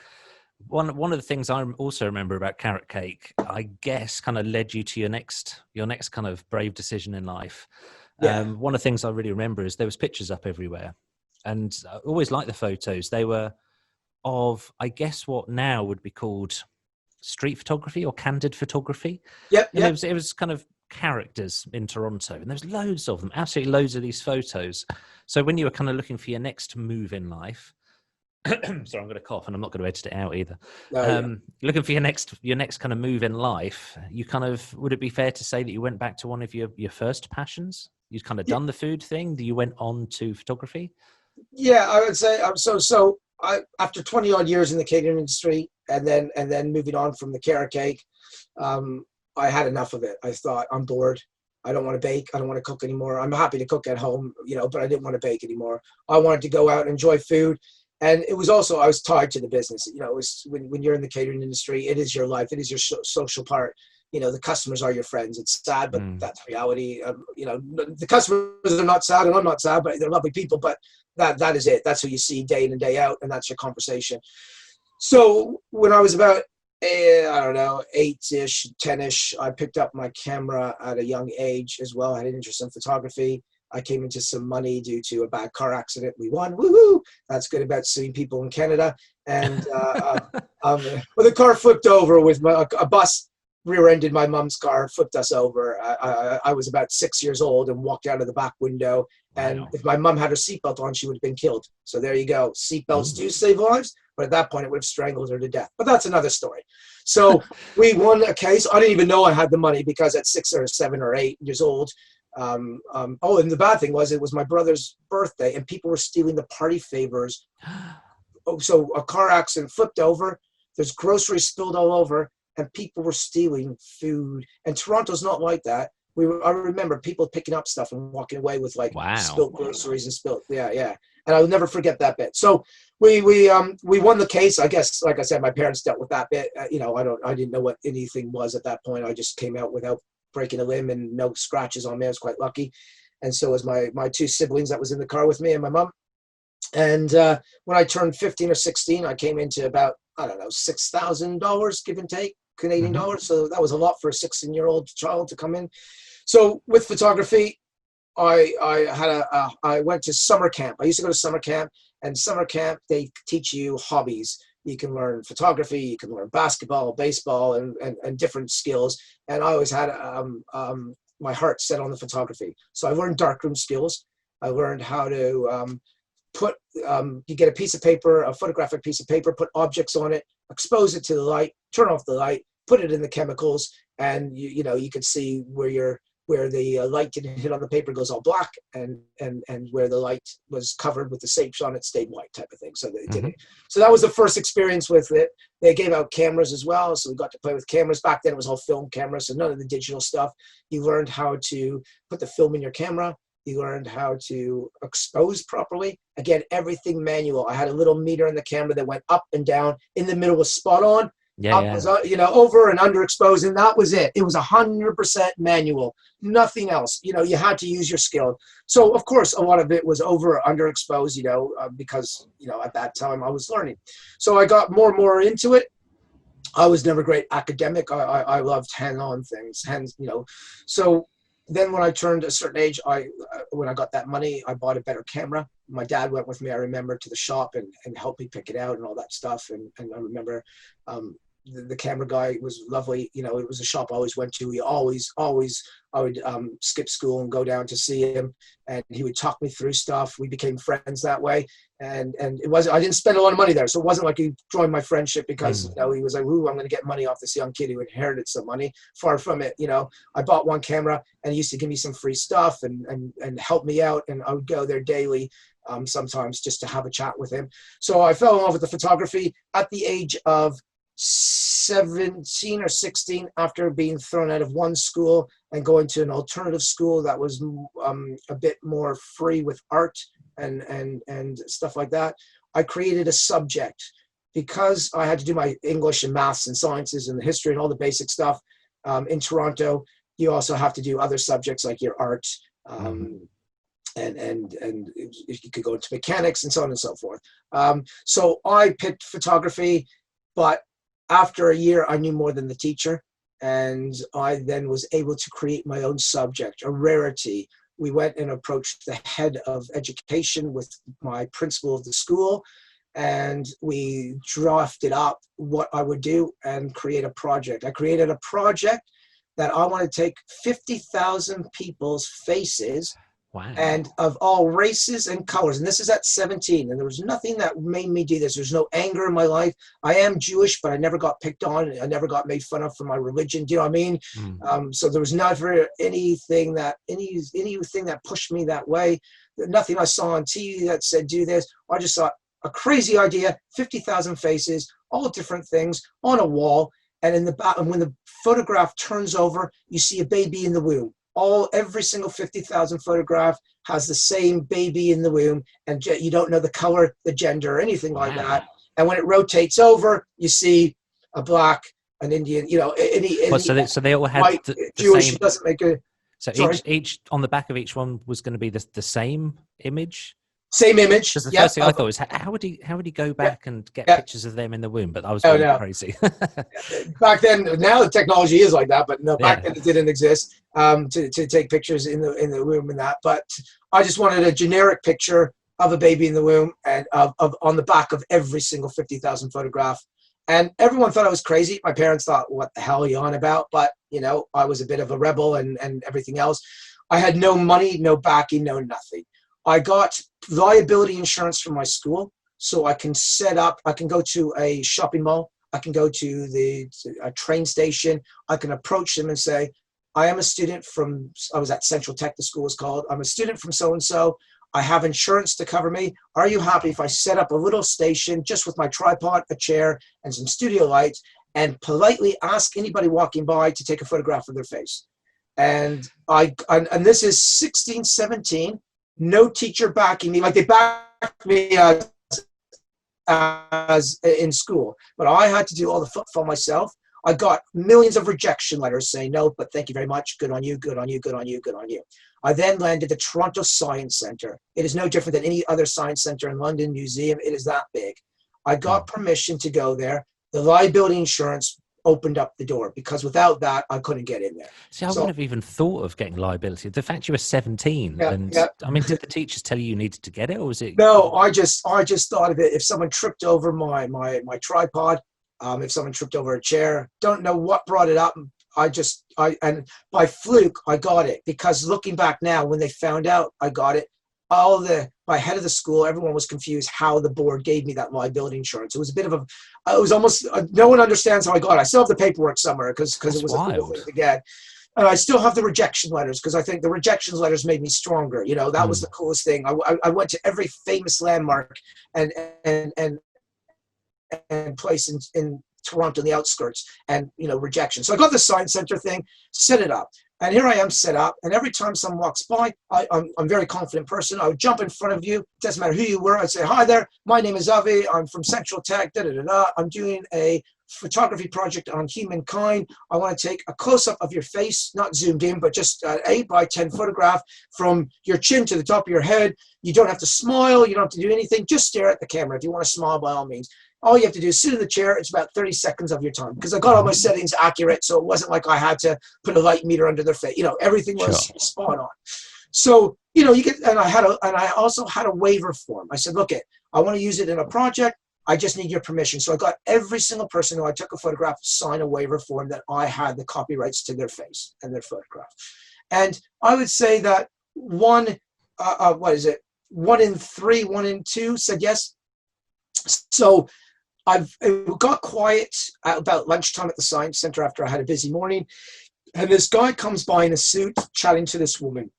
one of the things I also remember about carrot cake, I guess, kind of led you to your next kind of brave decision in life. Yeah. One of the things I really remember is there was pictures up everywhere, and I always liked the photos. They were of, I guess, what now would be called street photography or candid photography. Yep. It was kind of characters in Toronto, and there's loads of them, absolutely loads of these photos. So when you were kind of looking for your next move in life, sorry, I'm going to cough, and I'm not going to edit it out either. Looking for your next kind of move in life, you kind of, would it be fair to say that you went back to one of your first passions? You'd kind of done the food thing. You went on to photography. Yeah, I would say so. I, after 20 odd years in the catering industry, and then moving on from the carrot cake, I had enough of it. I thought, I'm bored. I don't want to bake. I don't want to cook anymore. I'm happy to cook at home, but I didn't want to bake anymore. I wanted to go out and enjoy food. And it was also, I was tied to the business. It was when you're in the catering industry, it is your life. It is your social part. The customers are your friends. It's sad, but that's reality. The customers are not sad, and I'm not sad, but they're lovely people. But that is it. That's who you see day in and day out, and that's your conversation. So when I was about, 8-ish, 10-ish, I picked up my camera at a young age as well. I had an interest in photography. I came into some money due to a bad car accident. We won. Woohoo! That's good about suing people in Canada. And the car flipped over with a bus rear-ended my mom's car, flipped us over. I was about 6 years old and walked out of the back window. And if my mom had her seatbelt on, she would have been killed. So there you go. Seatbelts do save lives, but at that point, it would have strangled her to death. But that's another story. So we won a case. I didn't even know I had the money because at 6 or 7 or 8 years old, and the bad thing was, it was my brother's birthday, and people were stealing the party favors. So a car accident, flipped over. There's groceries spilled all over, and people were stealing food. And Toronto's not like that. I remember people picking up stuff and walking away with spilled groceries and spilled. Yeah. And I'll never forget that bit. So we won the case. I guess, like I said, my parents dealt with that bit. I didn't know what anything was at that point. I just came out without breaking a limb and no scratches on me. I was quite lucky. And so was my two siblings that was in the car with me and my mom. And when I turned 15 or 16, I came into about, $6,000, give and take, Canadian dollars. So that was a lot for a 16-year-old child to come in. So with photography, I went to summer camp. I used to go to summer camp, and summer camp, they teach you hobbies. You can learn photography, you can learn basketball, baseball, and different skills. And I always had my heart set on the photography. So I learned darkroom skills. I learned how to you get a piece of paper, a photographic piece of paper, put objects on it, expose it to the light, turn off the light, put it in the chemicals, and you could see where the light didn't hit on the paper goes all black, and where the light was covered with the sage on it stayed white, type of thing. So they did it. So that was the first experience with it. They gave out cameras as well, so we got to play with cameras. Back then it was all film cameras, so none of the digital stuff. You learned how to put the film in your camera. You learned how to expose properly. Again, everything manual. I had a little meter in the camera that went up and down. In the middle was spot on. Was, over and underexposed, and that was it. It was 100% manual, nothing else. You had to use your skill. So of course, a lot of it was over or underexposed, because at that time I was learning. So I got more and more into it. I was never great academic. I loved hand-on things, So then when I turned a certain age, when I got that money, I bought a better camera. My dad went with me, I remember, to the shop and helped me pick it out and all that stuff. And I remember the camera guy was lovely. It was a shop I always went to. I would skip school and go down to see him, and he would talk me through stuff. We became friends that way. And I didn't spend a lot of money there. So it wasn't like he joined my friendship because he was like, ooh, I'm going to get money off this young kid who inherited some money. Far from it. I bought one camera, and he used to give me some free stuff and help me out. And I would go there daily, sometimes just to have a chat with him. So I fell in love with the photography at the age of 17 or 16, after being thrown out of one school and going to an alternative school that was a bit more free with art and stuff like that. I created a subject because I had to do my English and maths and sciences and history and all the basic stuff. In Toronto, you also have to do other subjects like your art, and you could go into mechanics and so on and so forth. So I picked photography, but after a year, I knew more than the teacher, and I then was able to create my own subject, a rarity. We went and approached the head of education with my principal of the school, and we drafted up what I would do and create a project. I created a project that I want to take 50,000 people's faces. Wow. And of all races and colors. And this is at 17. And there was nothing that made me do this. There's no anger in my life. I am Jewish, but I never got picked on. I never got made fun of for my religion. Do you know what I mean? So there was never anything that pushed me that way. Nothing I saw on TV that said, do this. I just saw a crazy idea, 50,000 faces, all different things on a wall. And in the back, and when the photograph turns over, you see a baby in the womb. Every single 50,000 photograph has the same baby in the womb, and you don't know the color, the gender, or anything like that. And when it rotates over, you see a black, an Indian, so they all had white, the Jewish. same. It doesn't make a. So each on the back of each one was going to be the same image. Same image. Because the first thing I thought was, how would he go back and get pictures of them in the womb? But I was crazy. Back then, now the technology is like that, but no, back then it didn't exist to take pictures in the womb and that. But I just wanted a generic picture of a baby in the womb and of on the back of every single 50,000 photograph. And everyone thought I was crazy. My parents thought, what the hell are you on about? But, I was a bit of a rebel and everything else. I had no money, no backing, no nothing. I got liability insurance from my school, so I can go to a shopping mall, I can go to a train station, I can approach them and say, I am a student I was at Central Tech, the school was called, I'm a student from so-and-so, I have insurance to cover me. Are you happy if I set up a little station just with my tripod, a chair, and some studio lights, and politely ask anybody walking by to take a photograph of their face? And this is 16, 17, no teacher backing me. Like they backed me as in school, but I had to do all the football myself. I got millions of rejection letters saying no, but thank you very much. Good on you, good on you, good on you, good on you. I then landed at the Toronto Science Centre. It is no different than any other science centre in London, museum. It is that big. I got permission to go there. The liability insurance opened up the door, because without that, I couldn't get in there. See, I wouldn't have even thought of getting liability. The fact you were 17, I mean, did the teachers tell you needed to get it, or was it? No, I just thought of it. If someone tripped over my tripod, if someone tripped over a chair, don't know what brought it up. and by fluke, I got it, because looking back now, when they found out I got it, by head of the school, everyone was confused how the board gave me that liability insurance. It was a bit of it was almost, no one understands how I got it. I still have the paperwork somewhere because it was wild. A cool thing to get. And I still have the rejection letters, because I think the rejection letters made me stronger. That was the coolest thing. I went to every famous landmark and place in Toronto, in the outskirts, and rejection. So I got the Science Center thing, set it up. And here I am set up, and every time someone walks by, I'm a very confident person. I would jump in front of you. It doesn't matter who you were. I'd say, hi there, my name is Avi. I'm from Central Tech, I'm doing a photography project on humankind. I want to take a close-up of your face, not zoomed in, but just an 8x10 photograph from your chin to the top of your head. You don't have to smile. You don't have to do anything. Just stare at the camera. If you want to smile, by all means. All you have to do is sit in the chair. It's about 30 seconds of your time, because I got all my settings accurate. So it wasn't like I had to put a light meter under their face. Everything was spot on. So, you get, and I also had a waiver form. I said, look, I want to use it in a project. I just need your permission. So I got every single person who I took a photograph sign a waiver form that I had the copyrights to their face and their photograph. And I would say that one in 3, 1 in 2 said yes. So it got quiet at about lunchtime at the Science Center after I had a busy morning. And this guy comes by in a suit chatting to this woman.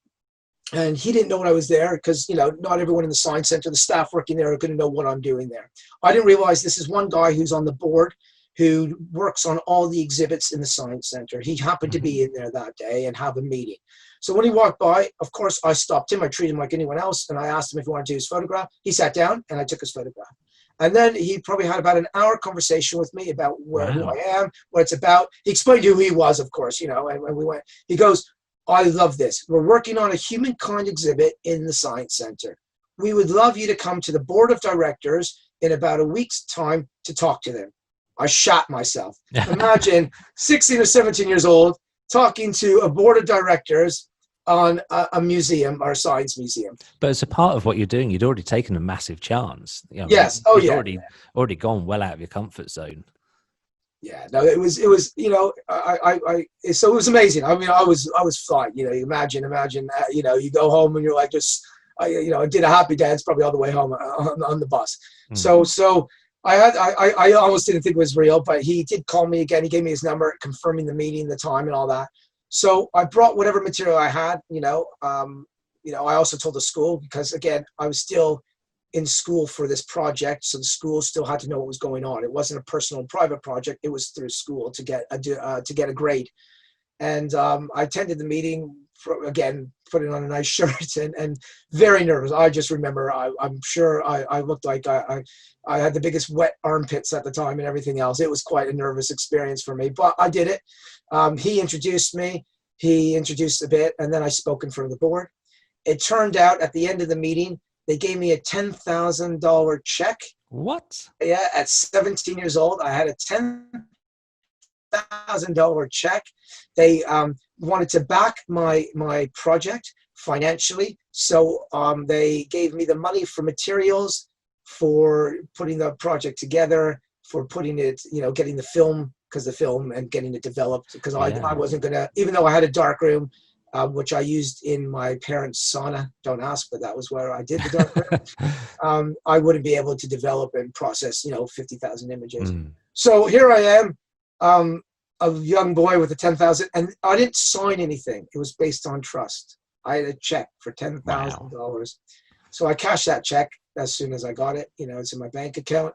And he didn't know when I was there, because, not everyone in the Science Center, the staff working there, are going to know what I'm doing there. I didn't realize this is one guy who's on the board who works on all the exhibits in the Science Center. He happened to be in there that day and have a meeting. So when he walked by, of course, I stopped him. I treated him like anyone else. And I asked him if he wanted to do his photograph. He sat down and I took his photograph. And then he probably had about an hour conversation with me about who I am, what it's about. He explained who he was, of course, and we went, he goes, I love this. We're working on a humankind exhibit in the Science Center. We would love you to come to the board of directors in about a week's time to talk to them. I shot myself. Imagine 16 or 17 years old talking to a board of directors on a museum or a science museum. But as a part of what you're doing, you'd already taken a massive chance. Yes. Already gone well out of your comfort zone. Yeah, no, it was, so it was amazing. I mean, I was flying, you imagine, you go home and you're like, I did a happy dance probably all the way home on the bus. So I almost didn't think it was real, but he did call me again. He gave me his number, confirming the meeting, the time and all that. So I brought whatever material I had, I also told the school, because again, I was still in school for this project. So the school still had to know what was going on. It wasn't a personal and private project. It was through school to get a grade. And I attended the meeting, again, putting on a nice shirt and very nervous. I just remember, I'm sure I looked like I had the biggest wet armpits at the time and everything else. It was quite a nervous experience for me, but I did it. He introduced me. He introduced a bit, and then I spoke in front of the board. It turned out at the end of the meeting, they gave me a $10,000 check. What? Yeah, at 17 years old, I had a $10,000 check. They wanted to back my project financially, so they gave me the money for materials, for putting the project together, for putting it, getting the film, because the film, and getting it developed, because I wasn't gonna, even though I had a dark room, which I used in my parents' sauna. Don't ask, but that was where I did the dark room. I wouldn't be able to develop and process, 50,000 images. So here I am, a young boy with a 10,000, and I didn't sign anything. It was based on trust. I had a check for $10,000. Wow. So I cashed that check as soon as I got it. It's in my bank account.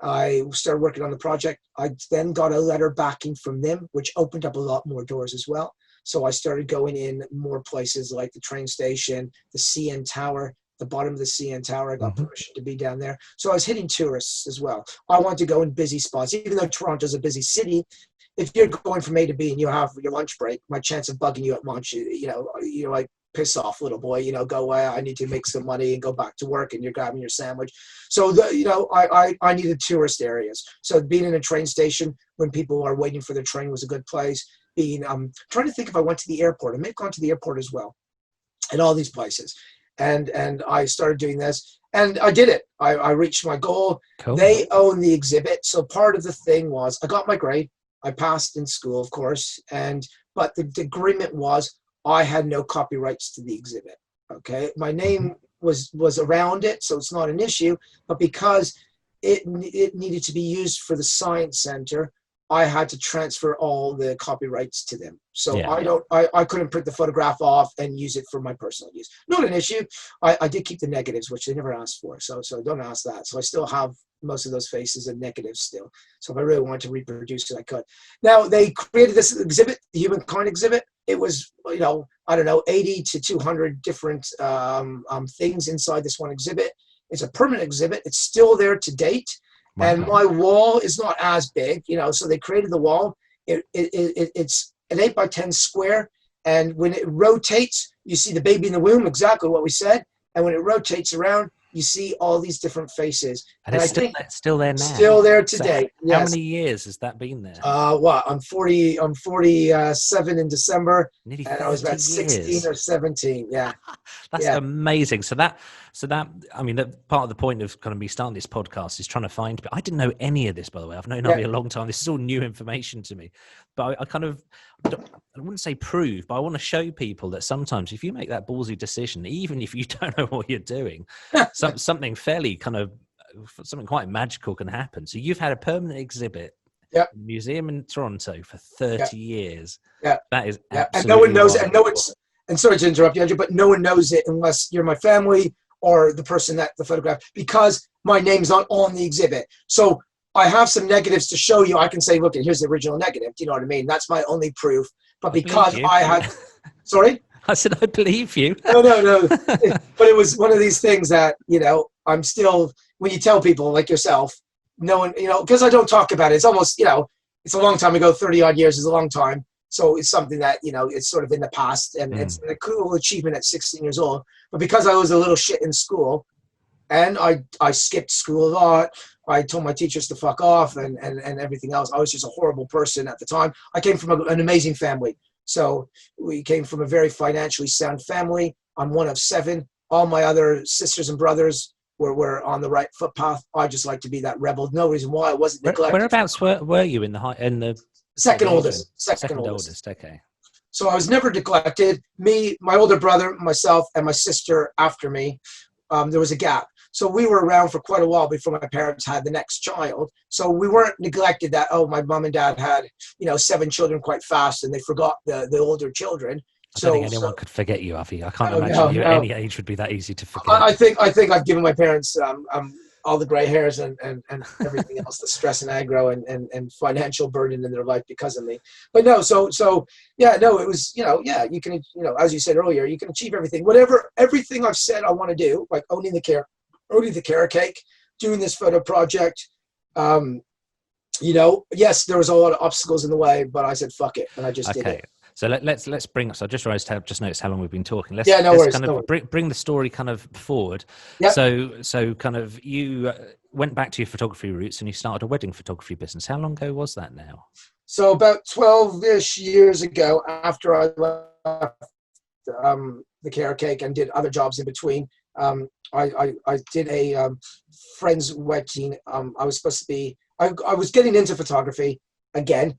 I started working on the project. I then got a letter backing from them, which opened up a lot more doors as well. So I started going in more places like the train station, the CN Tower, the bottom of the CN Tower. I got permission to be down there. So I was hitting tourists as well. I wanted to go in busy spots. Even though Toronto's a busy city, if you're going from A to B and you have your lunch break, my chance of bugging you at lunch, you're like, piss off, little boy, go away. I need to make some money and go back to work, and you're grabbing your sandwich. So, I needed tourist areas. So being in a train station when people are waiting for their train was a good place. Trying to think if I went to the airport. I may have gone to the airport as well, and all these places. And I started doing this, and I did it. I reached my goal. Cool. They own the exhibit. So part of the thing was I got my grade. I passed in school, of course, but the agreement was I had no copyrights to the exhibit. Okay, my name was around it, so it's not an issue. But because it needed to be used for the science center, I had to transfer all the copyrights to them. So I couldn't print the photograph off and use it for my personal use. Not an issue. I did keep the negatives, which they never asked for. So don't ask that. So I still have most of those faces and negatives still. So if I really wanted to reproduce it, I could. Now they created this exhibit, the Humankind exhibit. It was, I don't know, 80 to 200 different things inside this one exhibit. It's a permanent exhibit. It's still there to date. Wow. And my wall is not as big, so they created the wall. It's an 8 by 10 square. And when it rotates, you see the baby in the womb, exactly what we said. And when it rotates around, you see all these different faces. And it's still there now. Still there today. So yes. How many years has that been there? I'm 47 in December. Nearly and I was about 16 years. Or 17. Yeah. That's amazing. So that, I mean, part of the point of kind of me starting this podcast is trying to find, I didn't know any of this, by the way. I've known Avi a long time. This is all new information to me, but I kind of, I wouldn't say prove, but I want to show people that sometimes if you make that ballsy decision, even if you don't know what you're doing, something fairly kind of, something quite magical can happen. So you've had a permanent exhibit in a museum in Toronto for 30 years. Yeah. That is absolutely and no one knows it. And sorry to interrupt you, Andrew, but no one knows it unless you're my family or the person that the photograph, because my name's not on the exhibit. So I have some negatives to show you. I can say, look, here's the original negative. Do you know what I mean? That's my only proof. But because I had, sorry? I said, I believe you. No. But it was one of these things that, I'm still, when you tell people like yourself, no one, because I don't talk about it. It's almost, it's a long time ago, 30 odd years is a long time. So it's something that, it's sort of in the past, and it's a cool achievement at 16 years old. But because I was a little shit in school, and I skipped school a lot, I told my teachers to fuck off and everything else. I was just a horrible person at the time. I came from an amazing family. So we came from a very financially sound family. I'm one of 7. All my other sisters and brothers were on the right footpath. I just like to be that rebel. No reason why I wasn't neglected. Whereabouts were you in the second oldest? Second oldest. Okay. So I was never neglected. Me, my older brother, myself, and my sister after me. There was a gap. So we were around for quite a while before my parents had the next child. So we weren't neglected that, my mom and dad had, 7 children quite fast, and they forgot the older children. I don't think anyone could forget you, Avi. I can't imagine you at any age would be that easy to forget. I think I've given my parents all the gray hairs and everything else, the stress and aggro and financial burden in their life because of me. But no, it was, you can, as you said earlier, you can achieve everything. Everything I've said I want to do, like owning the carrot cake, doing this photo project, yes, there was a lot of obstacles in the way, but I said, fuck it. And I just did it. So let's bring us. I just noticed how long we've been talking. Let's bring the story kind of forward. Yep. So kind of you went back to your photography roots and you started a wedding photography business. How long ago was that now? So about 12-ish years ago, after I left the carrot cake and did other jobs in between, I did a friend's wedding. I was supposed to be. I was getting into photography again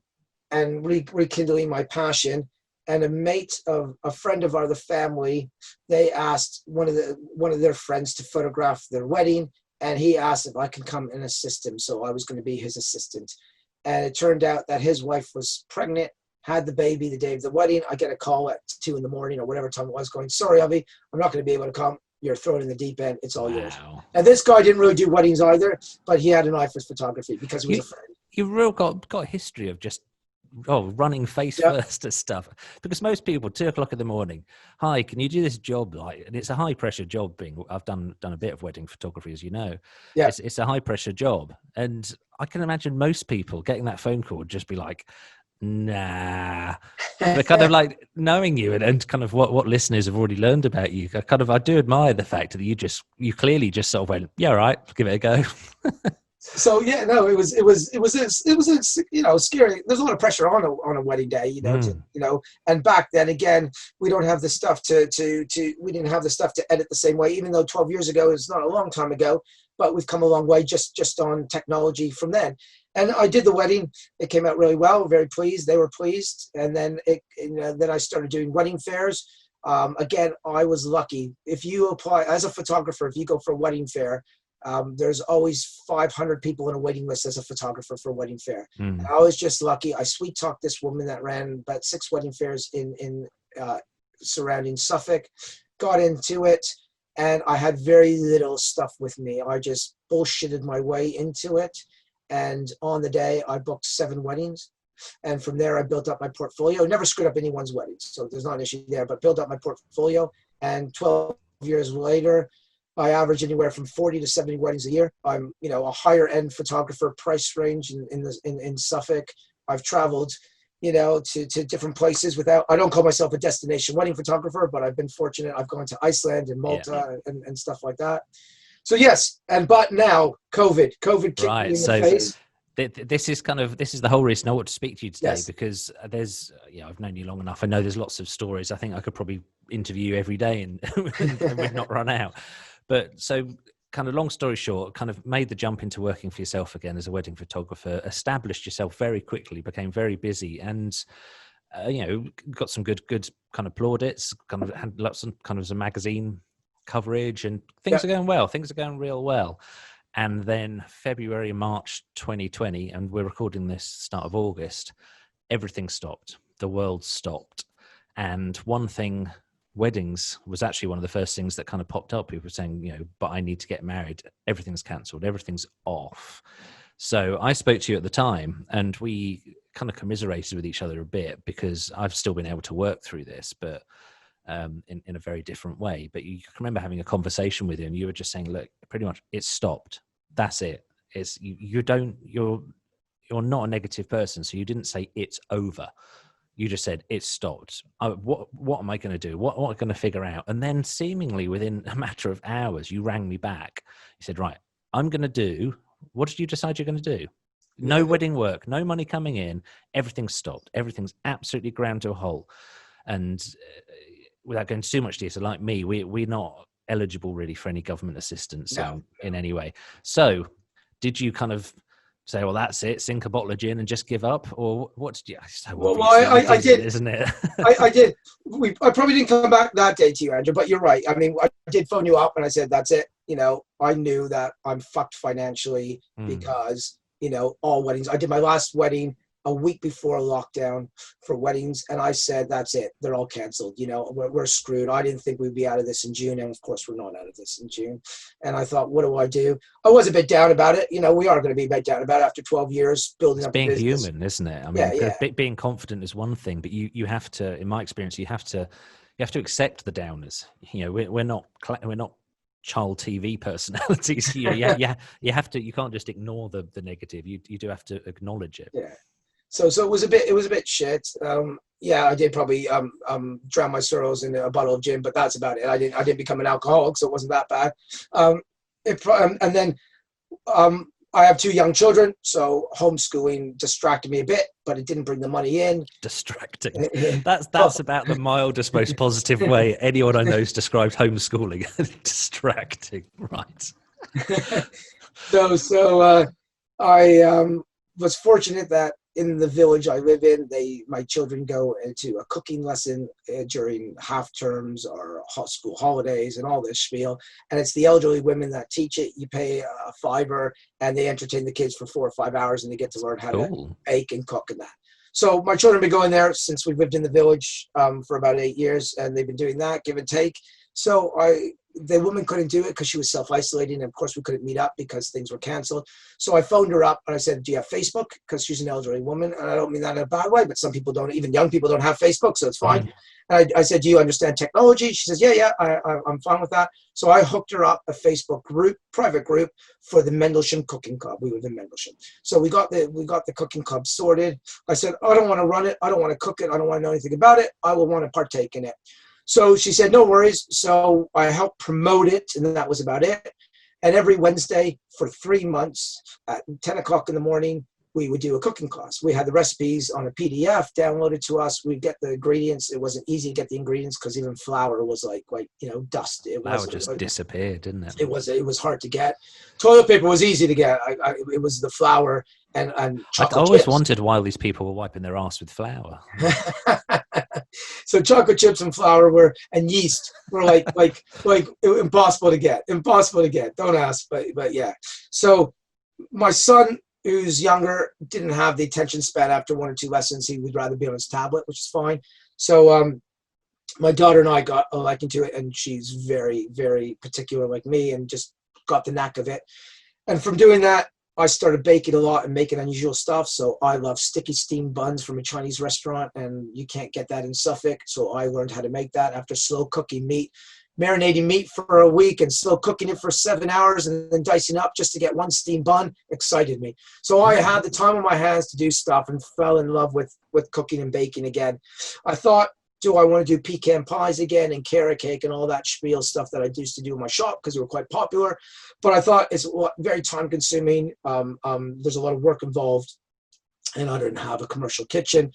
and rekindling my passion. And a friend of the family, they asked one of their friends to photograph their wedding, and he asked if I could come and assist him. So I was going to be his assistant. And it turned out that his wife was pregnant, had the baby the day of the wedding. I get a call at 2 a.m. or whatever time it was, going, sorry, Avi, I'm not going to be able to come. You're thrown in the deep end. It's all yours. And this guy didn't really do weddings either, but he had an eye for photography because he was a friend. You really got a history of just running face first at stuff, because most people 2 o'clock in the morning, hi, can you do this job? And it's a high pressure job. I've done a bit of wedding photography, as you know. Yeah, it's a high pressure job, and I can imagine most people getting that phone call would just be like, nah. They're kind of like, knowing you and kind of what listeners have already learned about you, I do admire the fact that you clearly just sort of went, yeah, all right, give it a go. So yeah, no, it was scary. There's a lot of pressure on a wedding day, and back then again, we don't have the stuff we didn't have the stuff to edit the same way, even though 12 years ago is not a long time ago, but we've come a long way just on technology from then. And I did the wedding. It came out really well. Very pleased. They were pleased. And then then I started doing wedding fairs. Again, I was lucky. If you apply as a photographer, if you go for a wedding fair, there's always 500 people in a waiting list as a photographer for a wedding fair. Mm. I was just lucky. I sweet talked this woman that ran about 6 wedding fairs in surrounding Suffolk, got into it, and I had very little stuff with me. I just bullshitted my way into it. And on the day, I booked 7 weddings. And from there, I built up my portfolio. Never screwed up anyone's weddings, so there's not an issue there, but built up my portfolio. And 12 years later, I average anywhere from 40 to 70 weddings a year. I'm, a higher end photographer, price range in Suffolk. I've traveled, to different places I don't call myself a destination wedding photographer, but I've been fortunate. I've gone to Iceland and Malta and stuff like that. So yes, but now COVID kicked me in the face. This is the whole reason I want to speak to you today, Yes. Because there's, I've known you long enough. I know there's lots of stories. I think I could probably interview you every day and we'd not run out. But so kind of long story short, kind of made the jump into working for yourself again as a wedding photographer, established yourself very quickly, became very busy, and got some good kind of plaudits, kind of had lots of kind of some magazine coverage, and things are going well. Things are going real well. And then February, March 2020, and we're recording this start of August, everything stopped. The world stopped. And one thing, weddings was actually one of the first things that kind of popped up. People were saying, but I need to get married. Everything's cancelled. Everything's off. So I spoke to you at the time, and we kind of commiserated with each other a bit, because I've still been able to work through this, but in a very different way. But you can remember having a conversation with you, and you were just saying, look, pretty much it's stopped. That's it. It's you're not a negative person. So you didn't say it's over. You just said it's stopped. What am I going to do? What am I going to figure out? And then seemingly within a matter of hours, you rang me back. You said, right, I'm going to do, what did you decide you're going to do? No wedding work, no money coming in. Everything's stopped. Everything's absolutely ground to a halt. And without going too much detail, like me, we're not eligible really for any government assistance in any way. So did you kind of say, well, that's it, sink a bottle of gin and just give up? Or what did you? I did, isn't it? I did. I probably didn't come back that day to you, Andrew, but you're right. I mean, I did phone you up and I said, that's it. I knew that I'm fucked financially because, all weddings. I did my last wedding a week before lockdown for weddings, and I said, that's it. They're all canceled. We're screwed. I didn't think we'd be out of this in June, and of course we're not out of this in June. And I thought, what do I do? I was a bit down about it. We are going to be a bit down about it after 12 years building up a business. Being human, isn't it? I mean, being confident is one thing, but you have to, in my experience, you have to accept the downers. We're not child TV personalities. You have to. You can't just ignore the negative. You do have to acknowledge it. Yeah. So it was a bit shit. I did probably drown my sorrows in a bottle of gin, but that's about it. I didn't become an alcoholic, so it wasn't that bad. And then I have 2 young children, so homeschooling distracted me a bit, but it didn't bring the money in. Distracting. That's about the mildest, most positive way anyone I know has described homeschooling. Distracting, right? So I was fortunate that in the village I live in, my children go into a cooking lesson during half terms or school holidays and all this spiel. And it's the elderly women that teach it. You pay a $5 and they entertain the kids for 4 or 5 hours, and they get to learn how to bake and cook and that. So my children have been going there since we've lived in the village for about 8 years, and they've been doing that, give and take. So the woman couldn't do it because she was self-isolating, and of course we couldn't meet up because things were canceled. So I phoned her up and I said, do you have Facebook? Because she's an elderly woman, and I don't mean that in a bad way, but some people don't, even young people don't have Facebook, so it's fine. And I said, do you understand technology? She says, yeah, I'm fine with that. So I hooked her up a Facebook group, private group for the Mendlesham Cooking Club. We live in Mendlesham. So we got the cooking club sorted. I said, I don't want to run it. I don't want to cook it. I don't want to know anything about it. I will want to partake in it. So she said, no worries. So I helped promote it, and that was about it. And every Wednesday for 3 months at 10 o'clock in the morning, we would do a cooking class. We had the recipes on a PDF downloaded to us. We'd get the ingredients. It wasn't easy to get the ingredients because even flour was like dust. Flour just disappeared, didn't it? It was hard to get. Toilet paper was easy to get. It was the flour and chocolate I always chips. wonted why these people were wiping their ass with flour. So chocolate chips and flour and yeast were like impossible to get. Impossible to get. Don't ask, but yeah. So my son, who's younger, didn't have the attention span after 1 or 2 lessons. He would rather be on his tablet, which is fine. So my daughter and I got a liking to it, and she's very, very particular like me and just got the knack of it. And from doing that, I started baking a lot and making unusual stuff. So I love sticky steamed buns from a Chinese restaurant, and you can't get that in Suffolk. So I learned how to make that after slow cooking meat, marinating meat for a week and slow cooking it for 7 hours and then dicing up just to get one steamed bun excited me. So I had the time on my hands to do stuff and fell in love with cooking and baking again. I thought, do I want to do pecan pies again and carrot cake and all that spiel stuff that I used to do in my shop because they were quite popular? But I thought it's very time consuming. There's a lot of work involved, and I didn't have a commercial kitchen.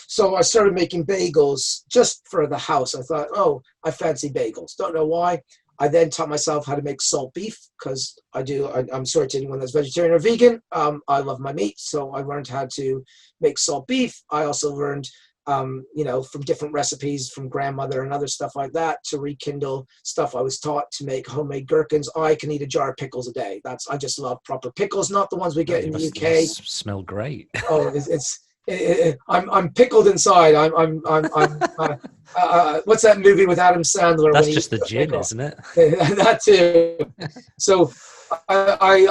So I started making bagels just for the house. I thought, oh, I fancy bagels. Don't know why. I then taught myself how to make salt beef because I'm sorry to anyone that's vegetarian or vegan. I love my meat, so I learned how to make salt beef. I also learned from different recipes from grandmother and other stuff like that to rekindle stuff I was taught to make homemade gherkins. I can eat a jar of pickles a day. I just love proper pickles, not the ones we get in the UK. Smell great. Oh, I'm pickled inside. What's that movie with Adam Sandler? That's just the gin, isn't it? That too. So I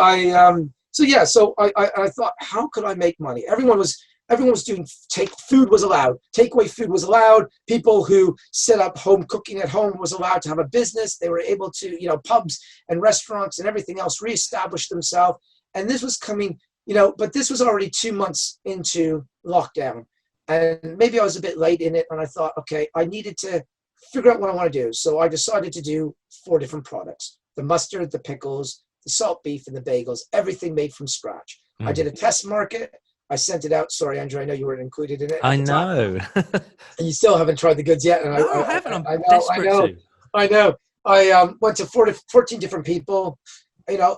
thought, how could I make money? Everyone was doing food was allowed. Takeaway food was allowed. People who set up home cooking at home was allowed to have a business. They were able to, pubs and restaurants and everything else reestablish themselves. And this was coming, but this was already 2 months into lockdown. And maybe I was a bit late in it. And I thought, okay, I needed to figure out what I want to do. So I decided to do 4 different products: the mustard, the pickles, the salt beef, and the bagels, everything made from scratch. I did a test market. I sent it out. Sorry, Andrew, I know you weren't included in it. I know. And you still haven't tried the goods yet. And I haven't. I'm desperate to. I know. I went to 14 different people.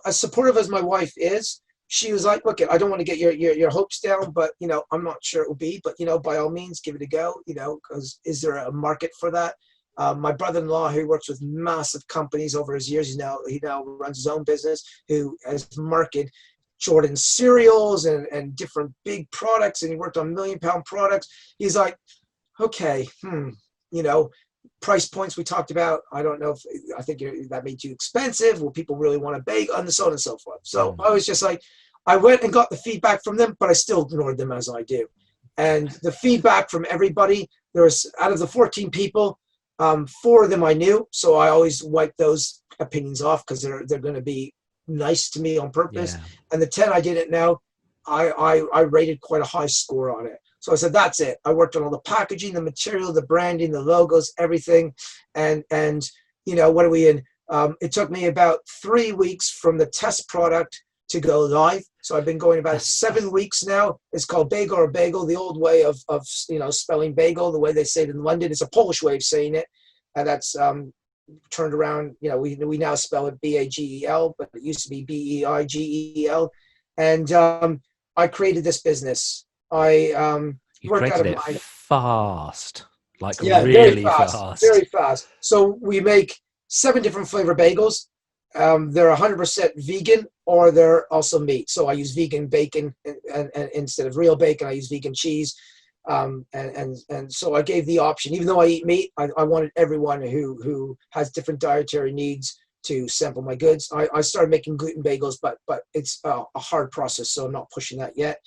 As supportive as my wife is, she was like, look, I don't want to get your hopes down, but, I'm not sure it will be. But, by all means, give it a go, because is there a market for that? My brother-in-law, who works with massive companies over his years, he now runs his own business, who has marketed Jordan cereals and different big products, and he worked on £1 million products. He's like, okay, price points we talked about. I don't know I think that made too expensive. Will people really want to bake, and so on and so forth. So I was just like, I went and got the feedback from them, but I still ignored them as I do. And the feedback from everybody, there was, out of the 14 people, 4 of them I knew. So I always wipe those opinions off because they're going to be nice to me on purpose. Yeah. And the 10 I didn't know, I rated quite a high score on it. So I said, that's it. I worked on all the packaging, the material, the branding, the logos, everything. And what are we in? It took me about 3 weeks from the test product to go live. So I've been going about 7 weeks now. It's called Bagel or Bagel, the old way of spelling bagel, the way they say it in London. It's a Polish way of saying it. And that's turned around. We now spell it Bagel, but it used to be Beigel. And I created this business. You created it fast, really fast. Very fast. So we make 7 different flavor bagels. They're 100% vegan, or they're also meat. So I use vegan bacon, and instead of real bacon, I use vegan cheese. And so I gave the option. Even though I eat meat, I wanted everyone who has different dietary needs to sample my goods. I started making gluten bagels, but it's a hard process, so I'm not pushing that yet.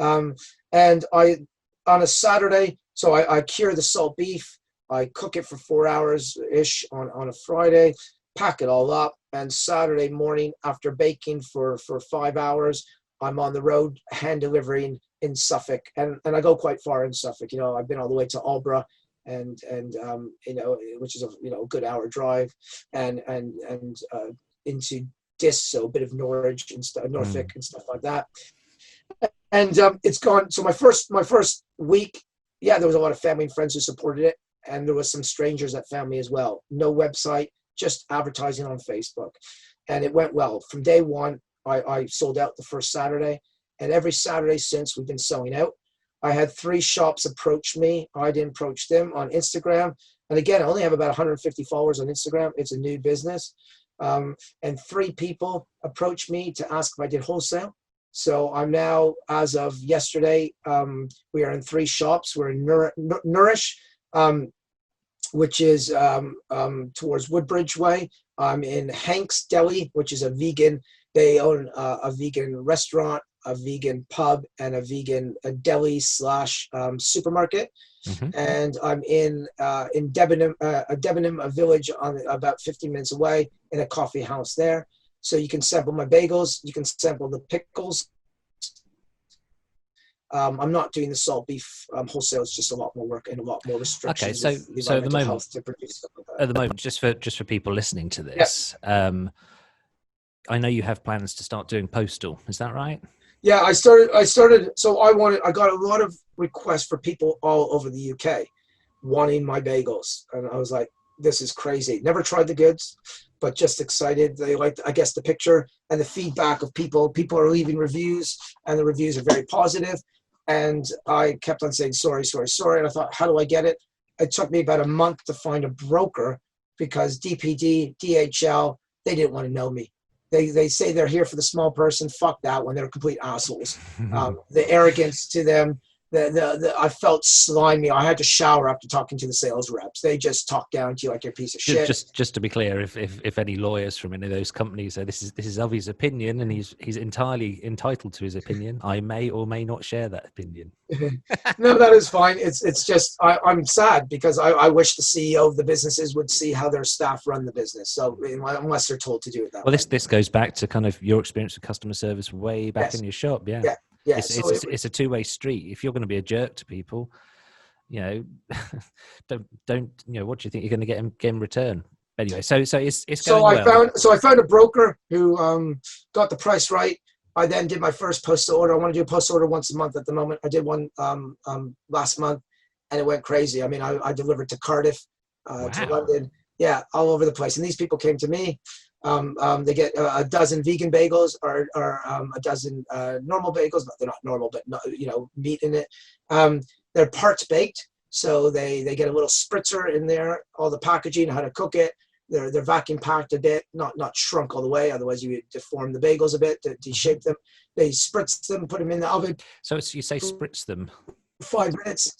And on a Saturday, so I cure the salt beef. I cook it for 4 hours-ish on a Friday, pack it all up, and Saturday morning after baking for 5 hours, I'm on the road hand delivering in Suffolk. And I go quite far in Suffolk. I've been all the way to Aldeburgh and which is a good hour drive, and into Diss, so a bit of Norwich and Norfolk and stuff like that. And it's gone. So my first week, yeah, there was a lot of family and friends who supported it, and there was some strangers that found me as well. No website, just advertising on Facebook, and it went well. From day one, I sold out the first Saturday, and every Saturday since, we've been selling out. I had 3 shops approach me. I didn't approach them on Instagram. And again, I only have about 150 followers on Instagram. It's a new business. And 3 people approached me to ask if I did wholesale. So I'm now, as of yesterday, we are in 3 shops. We're in Nourish, which is towards Woodbridge Way. I'm in Hank's Deli, which is a vegan. They own a vegan restaurant, a vegan pub, and a vegan deli / supermarket. Mm-hmm. And I'm in Debenham, a village on about 15 minutes away, in a coffee house there. So you can sample my bagels. You can sample the pickles. I'm not doing the salt beef wholesale. It's just a lot more work and a lot more restrictions. Okay, so at the moment, to produce stuff like that. at the moment, just for people listening to this, I know you have plans to start doing postal. Is that right? Yeah, I started. So I got a lot of requests for people all over the UK wanting my bagels, and I was like, this is crazy. Never tried the goods, but just excited. They liked, I guess, the picture and the feedback of people. People are leaving reviews, and the reviews are very positive. And I kept on saying, sorry. And I thought, how do I get it? It took me about a month to find a broker, because DPD, DHL, they didn't want to know me. They say they're here for the small person. Fuck that, when they're complete assholes. The arrogance to them, I felt slimy. I had to shower after talking to the sales reps. They just talk down to you like you're a piece of shit. Just to be clear, if any lawyers from any of those companies say this is Avi's opinion and he's entirely entitled to his opinion, I may or may not share that opinion. No, that is fine. It's just I'm sad, because I wish the CEO of the businesses would see how their staff run the business. So unless they're told to do it that way. This goes back to kind of your experience with customer service way back in your shop. Yeah. It's a two-way street. If you're going to be a jerk to people, don't what do you think you're going to get in return? Anyway, so it's going well. I found a broker who got the price right. I then did my first postal order. I want to do a postal order once a month at the moment. I did one last month, and it went crazy. I mean, I delivered to Cardiff, to London, all over the place. And these people came to me. They get a dozen vegan bagels or a dozen normal bagels, but they're not normal, but not, meat in it. They're parts baked, so they get a little spritzer in there, all the packaging, how to cook it. They're vacuum packed a bit, not shrunk all the way, otherwise you would deform the bagels a bit to shape them. They spritz them, put them in the oven. So you say spritz them? 5 minutes.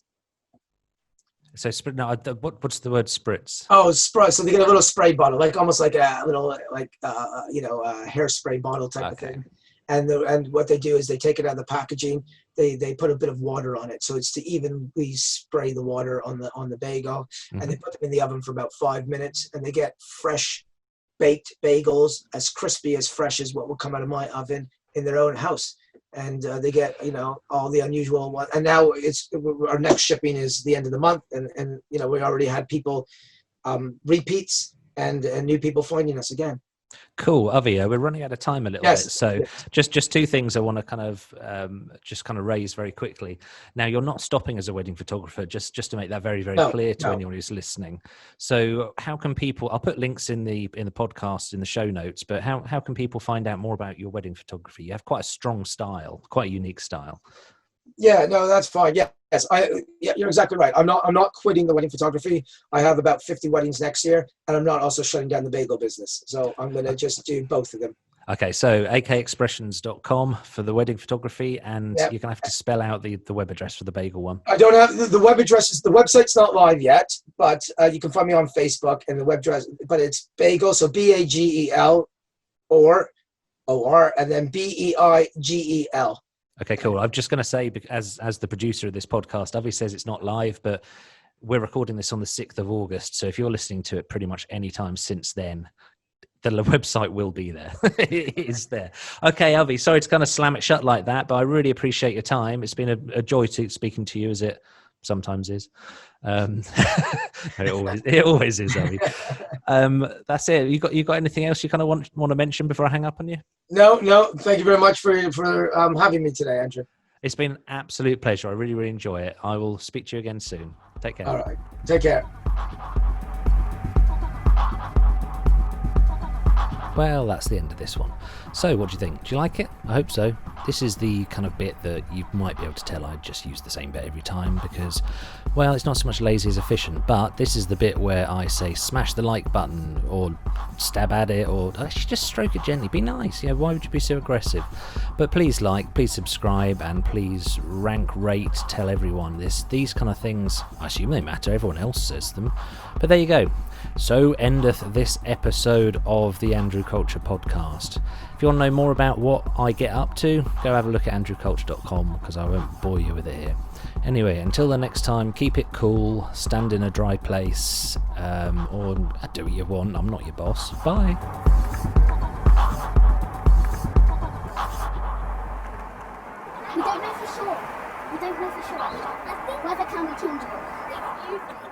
So what's the word spritz? Oh, spray. So they get a little spray bottle, almost like a little a hairspray bottle type of thing. And what they do is they take it out of the packaging. They put a bit of water on it, so it's to evenly spray the water on the bagel, and they put them in the oven for about 5 minutes, and they get fresh baked bagels, as crispy as fresh as what will come out of my oven in their own house. And they get, all the unusual one. And now our next shipping is the end of the month. And we already had people, repeats and new people finding us again. Cool. Avi, we're running out of time a little bit. So just 2 things I want to kind of raise very quickly. Now, you're not stopping as a wedding photographer, just to make that very, very clear to anyone who's listening. So how can people, I'll put links in the podcast, in the show notes, but how can people find out more about your wedding photography? You have quite a strong style, quite a unique style. Yeah, no, that's fine. Yes, you're exactly right. I'm not quitting the wedding photography. I have about 50 weddings next year, and I'm not also shutting down the bagel business. So I'm going to just do both of them. Okay, so akexpressions.com for the wedding photography, and you're going to have to spell out the web address for the bagel one. I don't have the web address. The website's not live yet, but you can find me on Facebook, and the web address, but it's bagel, so BAGEL or and then BEIGEL. Okay, cool. I'm just going to say, as the producer of this podcast, Avi says it's not live, but we're recording this on the 6th of August. So if you're listening to it pretty much any time since then, the website will be there. It is there. Okay, Avi, sorry to kind of slam it shut like that, but I really appreciate your time. It's been a joy speaking to you, as it sometimes is. It always is, Avi. That's it. You got anything else you kind of want to mention before I hang up on you? No. Thank you very much for having me today, Andrew. It's been an absolute pleasure. I really, really enjoy it. I will speak to you again soon. Take care. All right. Take care. Well, that's the end of this one. So, what do you think? Do you like it? I hope so. This is the kind of bit that you might be able to tell I just use the same bit every time because, well, it's not so much lazy as efficient, but this is the bit where I say smash the like button or stab at it or actually just stroke it gently. Be nice. Why would you be so aggressive? But please like, please subscribe, and please rank, rate, tell everyone this. These kind of things, I assume they matter. Everyone else says them. But there you go. So endeth this episode of the Andrew Culture Podcast. If you want to know more about what I get up to, go have a look at andrewculture.com because I won't bore you with it here. Anyway, until the next time, keep it cool, stand in a dry place, or do what you want. I'm not your boss. Bye. We don't know for sure. I think weather can be changeable.